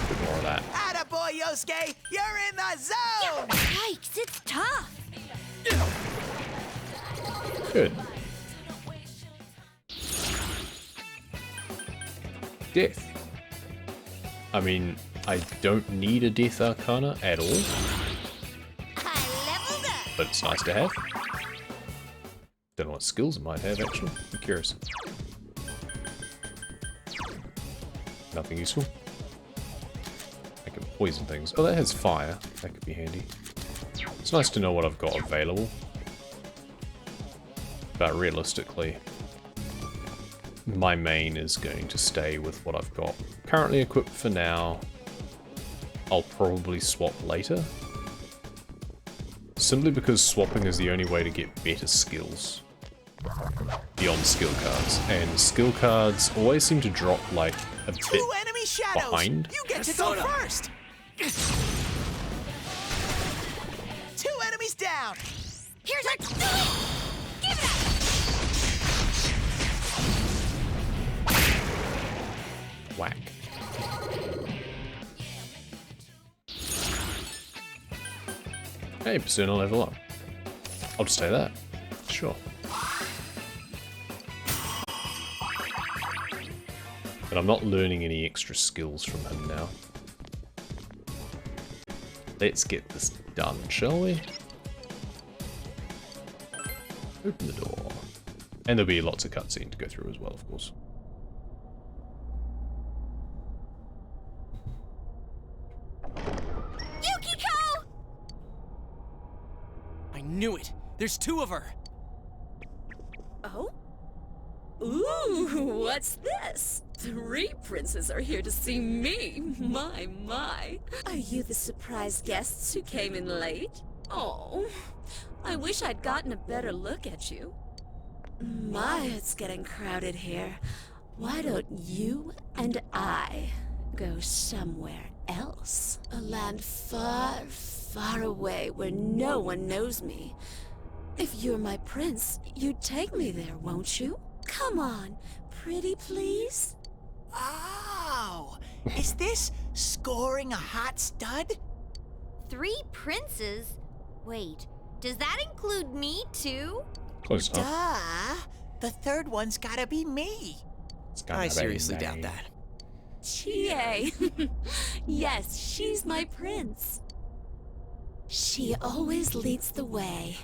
bit more of that. Attaboy, Yosuke. You're in the zone. Yikes, it's tough! Good. Death. I mean, I don't need a Death Arcana at all, I leveled up! but it's nice to have. Don't know what skills it might have, actually. I'm curious. Nothing useful. I can poison things. Oh, that has fire. That could be handy. It's nice to know what I've got available. But realistically, my main is going to stay with what I've got currently equipped for now. I'll probably swap later. Simply because swapping is the only way to get better skills beyond skill cards. And skill cards always seem to drop like a bit 2 enemy shadows. behind. You get to go first. 2 enemies down. Here's our... Give it up! Whack. Hey, Persona level up. I'll just say that. Sure. But I'm not learning any extra skills from him now. Let's get this done, shall we? Open the door. And there'll be lots of cutscene to go through as well, of course. Yukiko! I knew it. There's 2 of her. Oh? Ooh, what's this? 3 princes are here to see me. My, my. Are you the surprise guests who came in late? Oh, I wish I'd gotten a better look at you. My, it's getting crowded here. Why don't you and I go somewhere else? A land far, far away where no one knows me. If you're my prince, you'd take me there, won't you? Come on, pretty please? Oh, is this scoring a hot stud? 3 princes? Wait, does that include me too? Close enough. Duh. The 3rd one's gotta be me. I seriously doubt that. Chie. Yes, she's my prince. She always leads the way.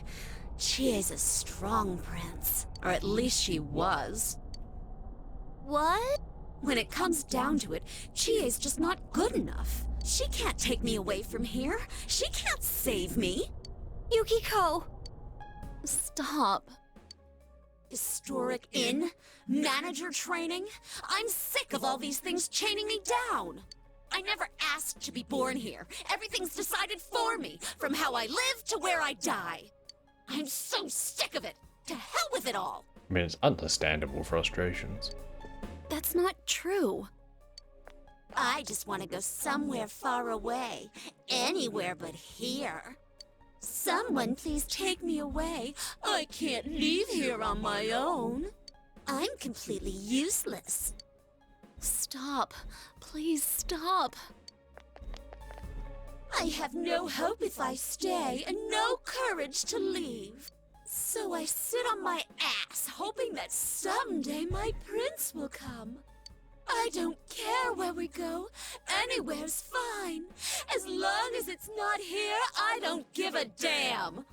Chie's a strong prince. Or at least she was. What? When it comes down to it, Chie's just not good enough. She can't take me away from here. She can't save me. Yukiko! Stop. Historic inn? Manager training? I'm sick of all these things chaining me down. I never asked to be born here. Everything's decided for me, from how I live to where I die. I'm so sick of it. To hell with it all! I mean, it's understandable frustrations. That's not true. I just want to go somewhere far away. Anywhere but here. Someone please take me away. I can't leave here on my own. I'm completely useless. Stop. Please stop. I have no hope if I stay, and no courage to leave. So I sit on my ass, hoping that someday my prince will come. I don't care where we go. Anywhere's fine. As long as it's not here, I don't give a damn.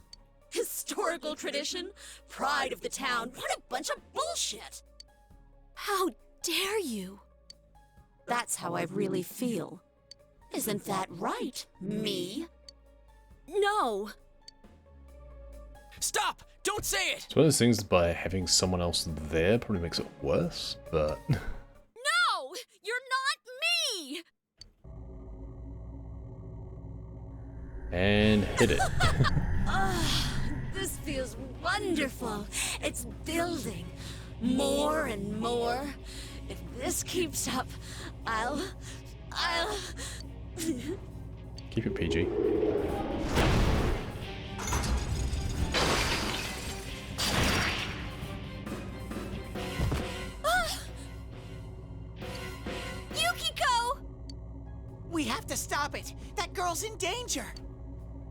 Historical tradition, pride of the town, what a bunch of bullshit. How dare you? That's how I really feel. Isn't that right, me? No. Stop! Don't say it! It's one of those things by having someone else there probably makes it worse, but... No! You're not me! And hit it. This feels wonderful. It's building. More and more. If this keeps up, I'll... Keep it PG. Yukiko! We have to stop it. That girl's in danger.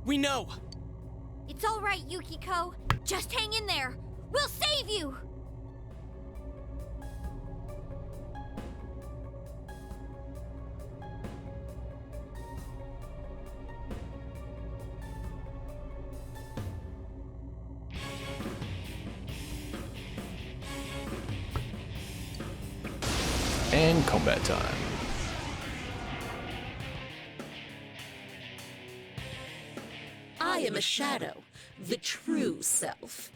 We know. It's all right, Yukiko. Just hang in there. We'll save you. And combat time. I am a shadow, the true self.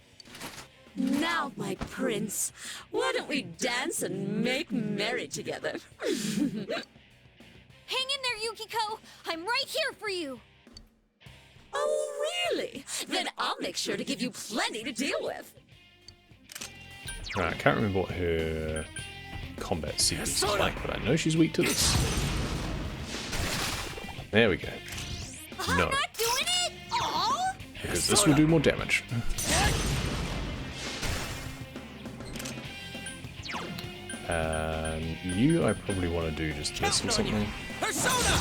Now, my prince, why don't we dance and make merry together? Hang in there, Yukiko. I'm right here for you. Oh, really? Then I'll make sure to give you plenty to deal with. Right, I can't remember what her combat sequence is like, but I know she's weak to this. There we go. I'm No, not doing it. Oh! because this will do more damage. You, I probably want to do just this or something. Persona!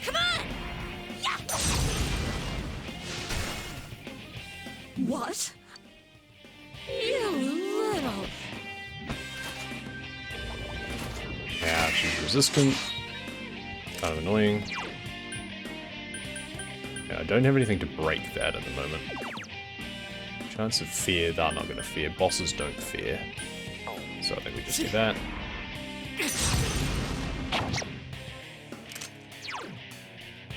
Come on! Yeah! What? You little... Yeah, she's resistant. Kind of annoying. Yeah, I don't have anything to break that at the moment. Chance of fear, they're not going to fear. Bosses don't fear. So I think we just do that.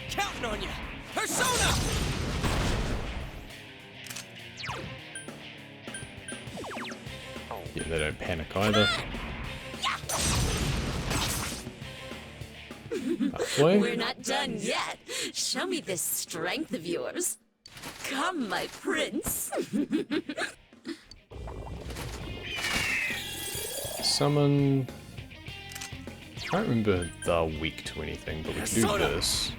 Counting on you! Persona! Yeah, they don't panic either. Halfway. We're not done yet. Show me this strength of yours. Come, my prince. Summon. I can't remember the weak to anything, but we can do this.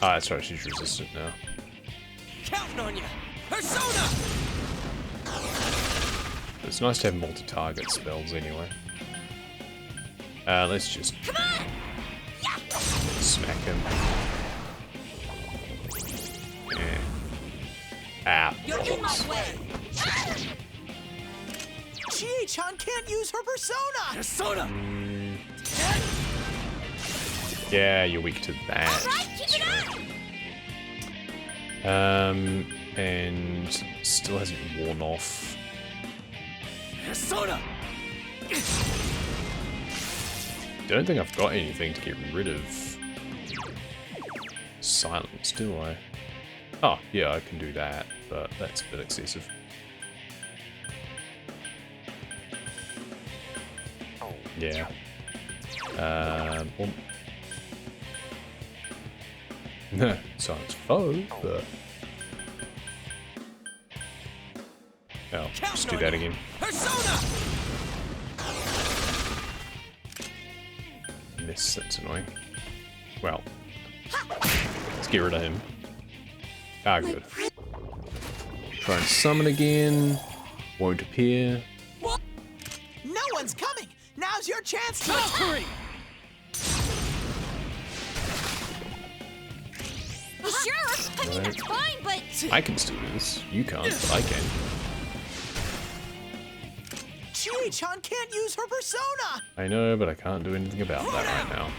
Ah, that's right, she's resistant now. Counting on you! Persona! It's nice to have multi-target spells anyway. Let's just smack him. Ah, You're in my way. Chie-chan can't use her persona! Persona! yeah, you're weak to that. Right, keep it up! And still hasn't worn off. Persona! Don't think I've got anything to get rid of silence, do I? Oh, yeah, I can do that, but that's a bit excessive. Yeah. Well, Science foe, but... Oh, let's do that again. Persona! Miss, that's annoying. Well, let's get rid of him. Ah, good. Try and summon again. Won't appear. No one's coming! Now's your chance to Valkyrie! Sure, I mean, that's fine, but... I can still do this. You can't, but I can. Chie-chan can't use her persona! I know, but I can't do anything about that right now.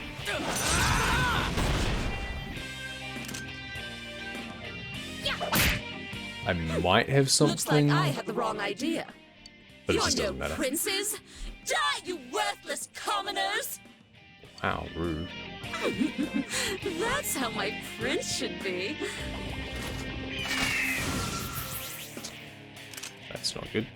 I might have Looks like something, I had the wrong idea. but it You're just doesn't no matter. princes. Die, you worthless commoners! Wow, rude. That's how my prince should be. That's not good.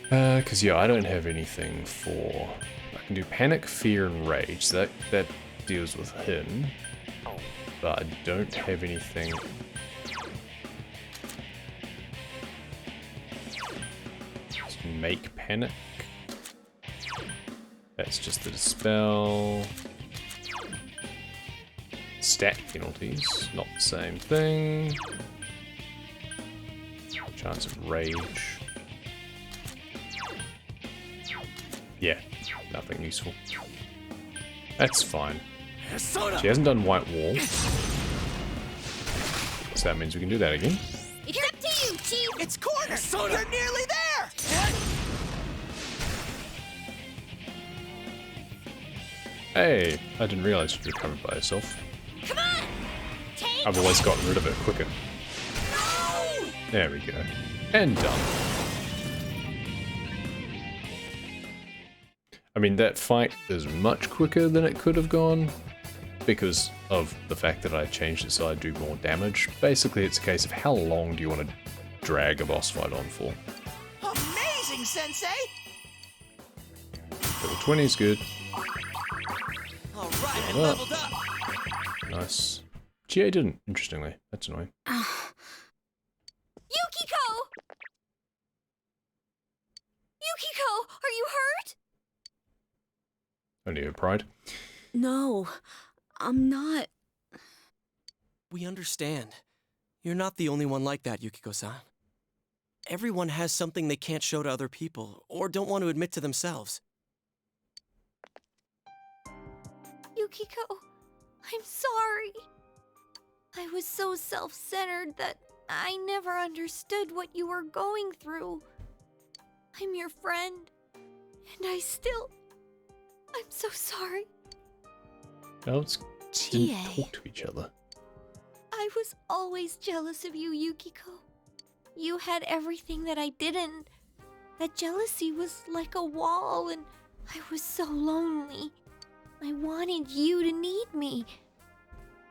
Cause yeah, I don't have anything for... I can do panic, fear, and rage, so that deals with him. But I don't have anything... to make panic. That's just the dispel. Stat penalties, not the same thing. Chance of rage. Yeah, nothing useful. That's fine. Persona! She hasn't done White Wall. So that means we can do that again. It's up to you, Chief! It's corner! Persona! You're nearly there! Hey, I didn't realize she'd recovered by herself. Come on! Take I've always gotten rid of it quicker. There we go. And done. I mean, that fight is much quicker than it could have gone because of the fact that I changed it so I do more damage. Basically, it's a case of how long do you want to drag a boss fight on for. Amazing, Sensei! Level 20 is good. All right, I Level up. leveled up. Nice. GA didn't, interestingly. That's annoying. Yukiko! Yukiko, are you hurt? Only her pride. No, I'm not. We understand. You're not the only one like that, Yukiko-san. Everyone has something they can't show to other people, or don't want to admit to themselves. Yukiko, I'm sorry. I was so self-centered that I never understood what you were going through. I'm your friend, and I'm so sorry. No, it's didn't talk to each other. I was always jealous of you, Yukiko. You had everything that I didn't. That jealousy was like a wall, and I was so lonely. I wanted you to need me,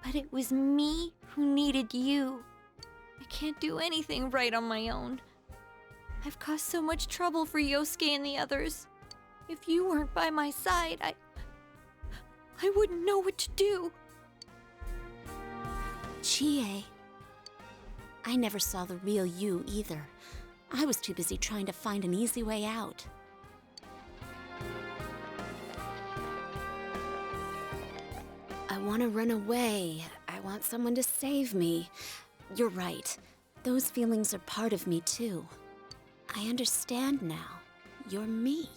but it was me who needed you. I can't do anything right on my own. I've caused so much trouble for Yosuke and the others. If you weren't by my side, I wouldn't know what to do. Chie. I never saw the real you either. I was too busy trying to find an easy way out. I want to run away. I want someone to save me. You're right. Those feelings are part of me too. I understand now. You're me.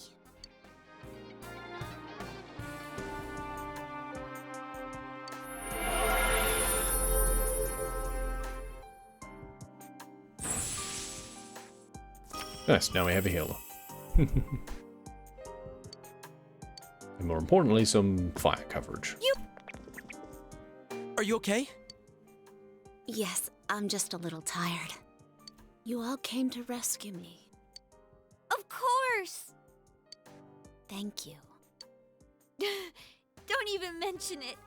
Nice, now we have a healer. And more importantly, some fire coverage. Are you okay? Yes, I'm just a little tired. You all came to rescue me. Of course! Thank you. Don't even mention it.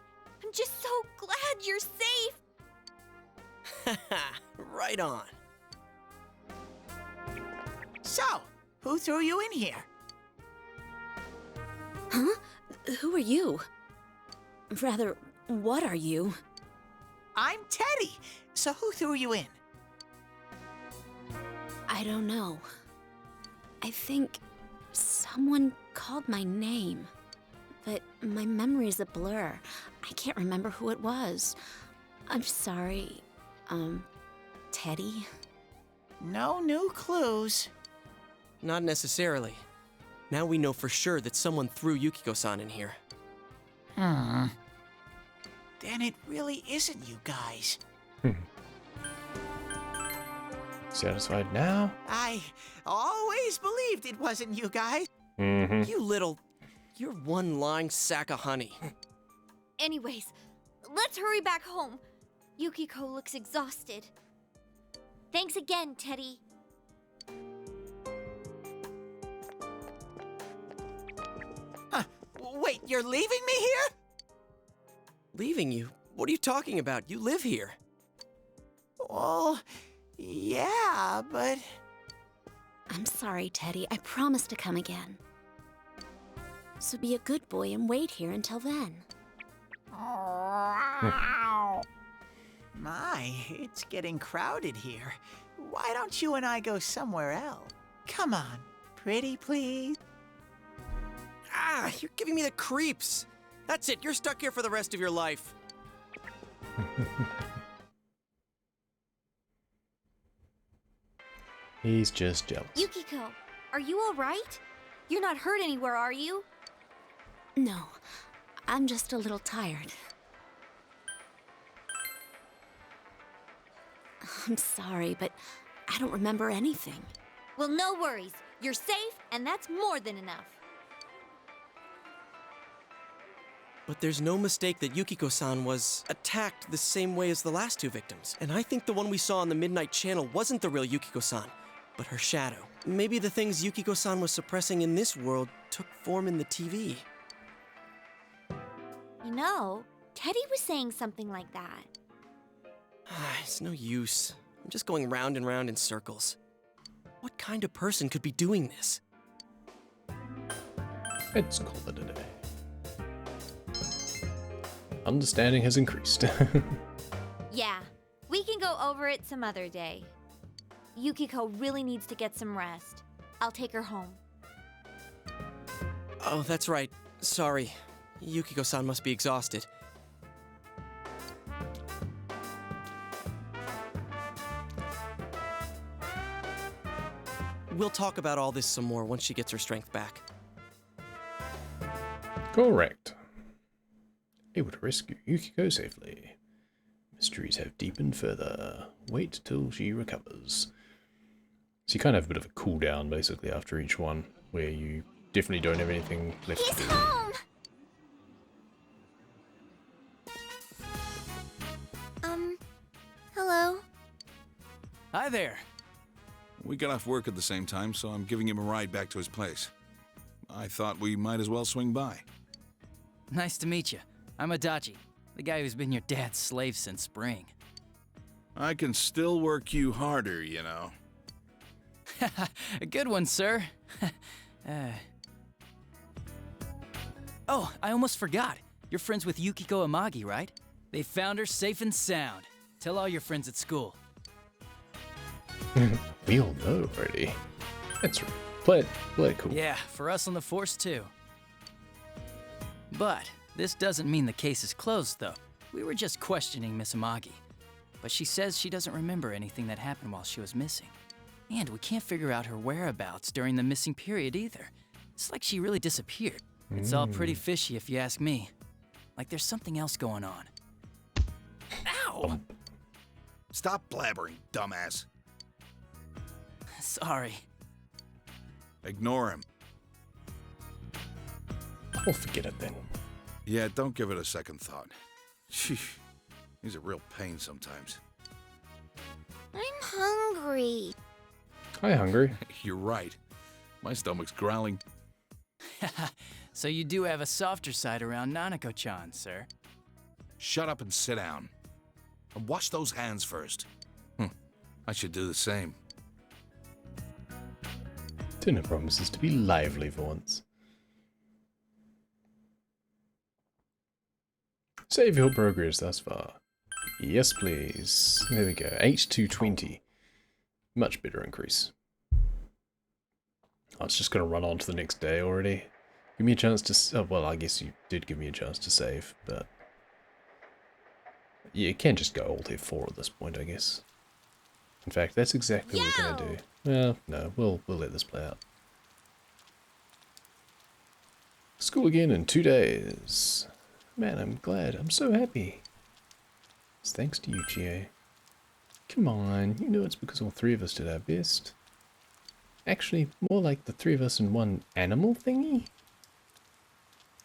I'm just so glad you're safe. Right on. So, who threw you in here? Huh? Who are you? Rather, What are you? I'm Teddy. So who threw you in? I don't know. I think someone called my name. But my memory's a blur. I can't remember who it was. I'm sorry. Teddy? No new clues. Not necessarily. Now we know for sure that someone threw Yukiko-san in here. Then it really isn't you guys. Satisfied now? I always believed it wasn't you guys. You're one lying sack of honey. Anyways, let's hurry back home. Yukiko looks exhausted. Thanks again, Teddy. Huh. Wait, you're leaving me here? Leaving you? What are you talking about? You live here. Well, yeah, but... I'm sorry, Teddy. I promise to come again. So be a good boy and wait here until then. My, it's getting crowded here. Why don't you and I go somewhere else? Come on, pretty please. Ah, you're giving me the creeps. That's it, you're stuck here for the rest of your life. He's just jealous. Yukiko, are you alright? You're not hurt anywhere, are you? No, I'm just a little tired. I'm sorry, but I don't remember anything. Well, no worries. You're safe, and that's more than enough. But there's no mistake that Yukiko-san was attacked the same way as the last two victims. And I think the one we saw on the Midnight Channel wasn't the real Yukiko-san, but her shadow. Maybe the things Yukiko-san was suppressing in this world took form in the TV. You know, Teddy was saying something like that. It's no use. I'm just going round and round in circles. What kind of person could be doing this? Let's call it a day. Understanding has increased. Yeah, we can go over it some other day. Yukiko really needs to get some rest. I'll take her home. Oh, that's right. Sorry. Yukiko-san must be exhausted. We'll talk about all this some more once she gets her strength back. Correct. Able to rescue Yukiko safely. Mysteries have deepened further. Wait till she recovers. So you kind of have a bit of a cooldown basically after each one, where you definitely don't have anything left He's to do. home! Hello? Hi there. We got off work at the same time, so I'm giving him a ride back to his place. I thought we might as well swing by. Nice to meet you. I'm Adachi, the guy who's been your dad's slave since spring. I can still work you harder, you know. A good one, sir. Oh, I almost forgot. You're friends with Yukiko Amagi, right? They found her safe and sound. Tell all your friends at school. We all know already. That's right. Play it cool. Yeah, for us on the force too. But this doesn't mean the case is closed, though. We were just questioning Miss Amagi. But she says she doesn't remember anything that happened while she was missing. And we can't figure out her whereabouts during the missing period either. It's like she really disappeared. It's all pretty fishy if you ask me. Like there's something else going on. Ow! Stop blabbering, dumbass. Sorry. Ignore him. I'll forget it then. Yeah, don't give it a second thought. Sheesh. He's a real pain sometimes. I'm hungry. Hi, hungry. You're right. My stomach's growling. So you do have a softer side around Nanako-chan, sir. Shut up and sit down. And wash those hands first. I should do the same. Dinner promises to be lively for once. Save your progress thus far. Yes, please. There we go. 8 to 20. Much better increase. I was just going to run on to the next day already. Give me a chance to... Oh, well, I guess you did give me a chance to save, but... Yeah, you can just go Alt F4 at this point, I guess. In fact, that's exactly what we're going to do. Well, no, we'll let this play out. School again in 2 days. Man, I'm glad. I'm so happy. It's thanks to you, Chie. Come on, you know it's because all three of us did our best. Actually, more like the three of us in one animal thingy?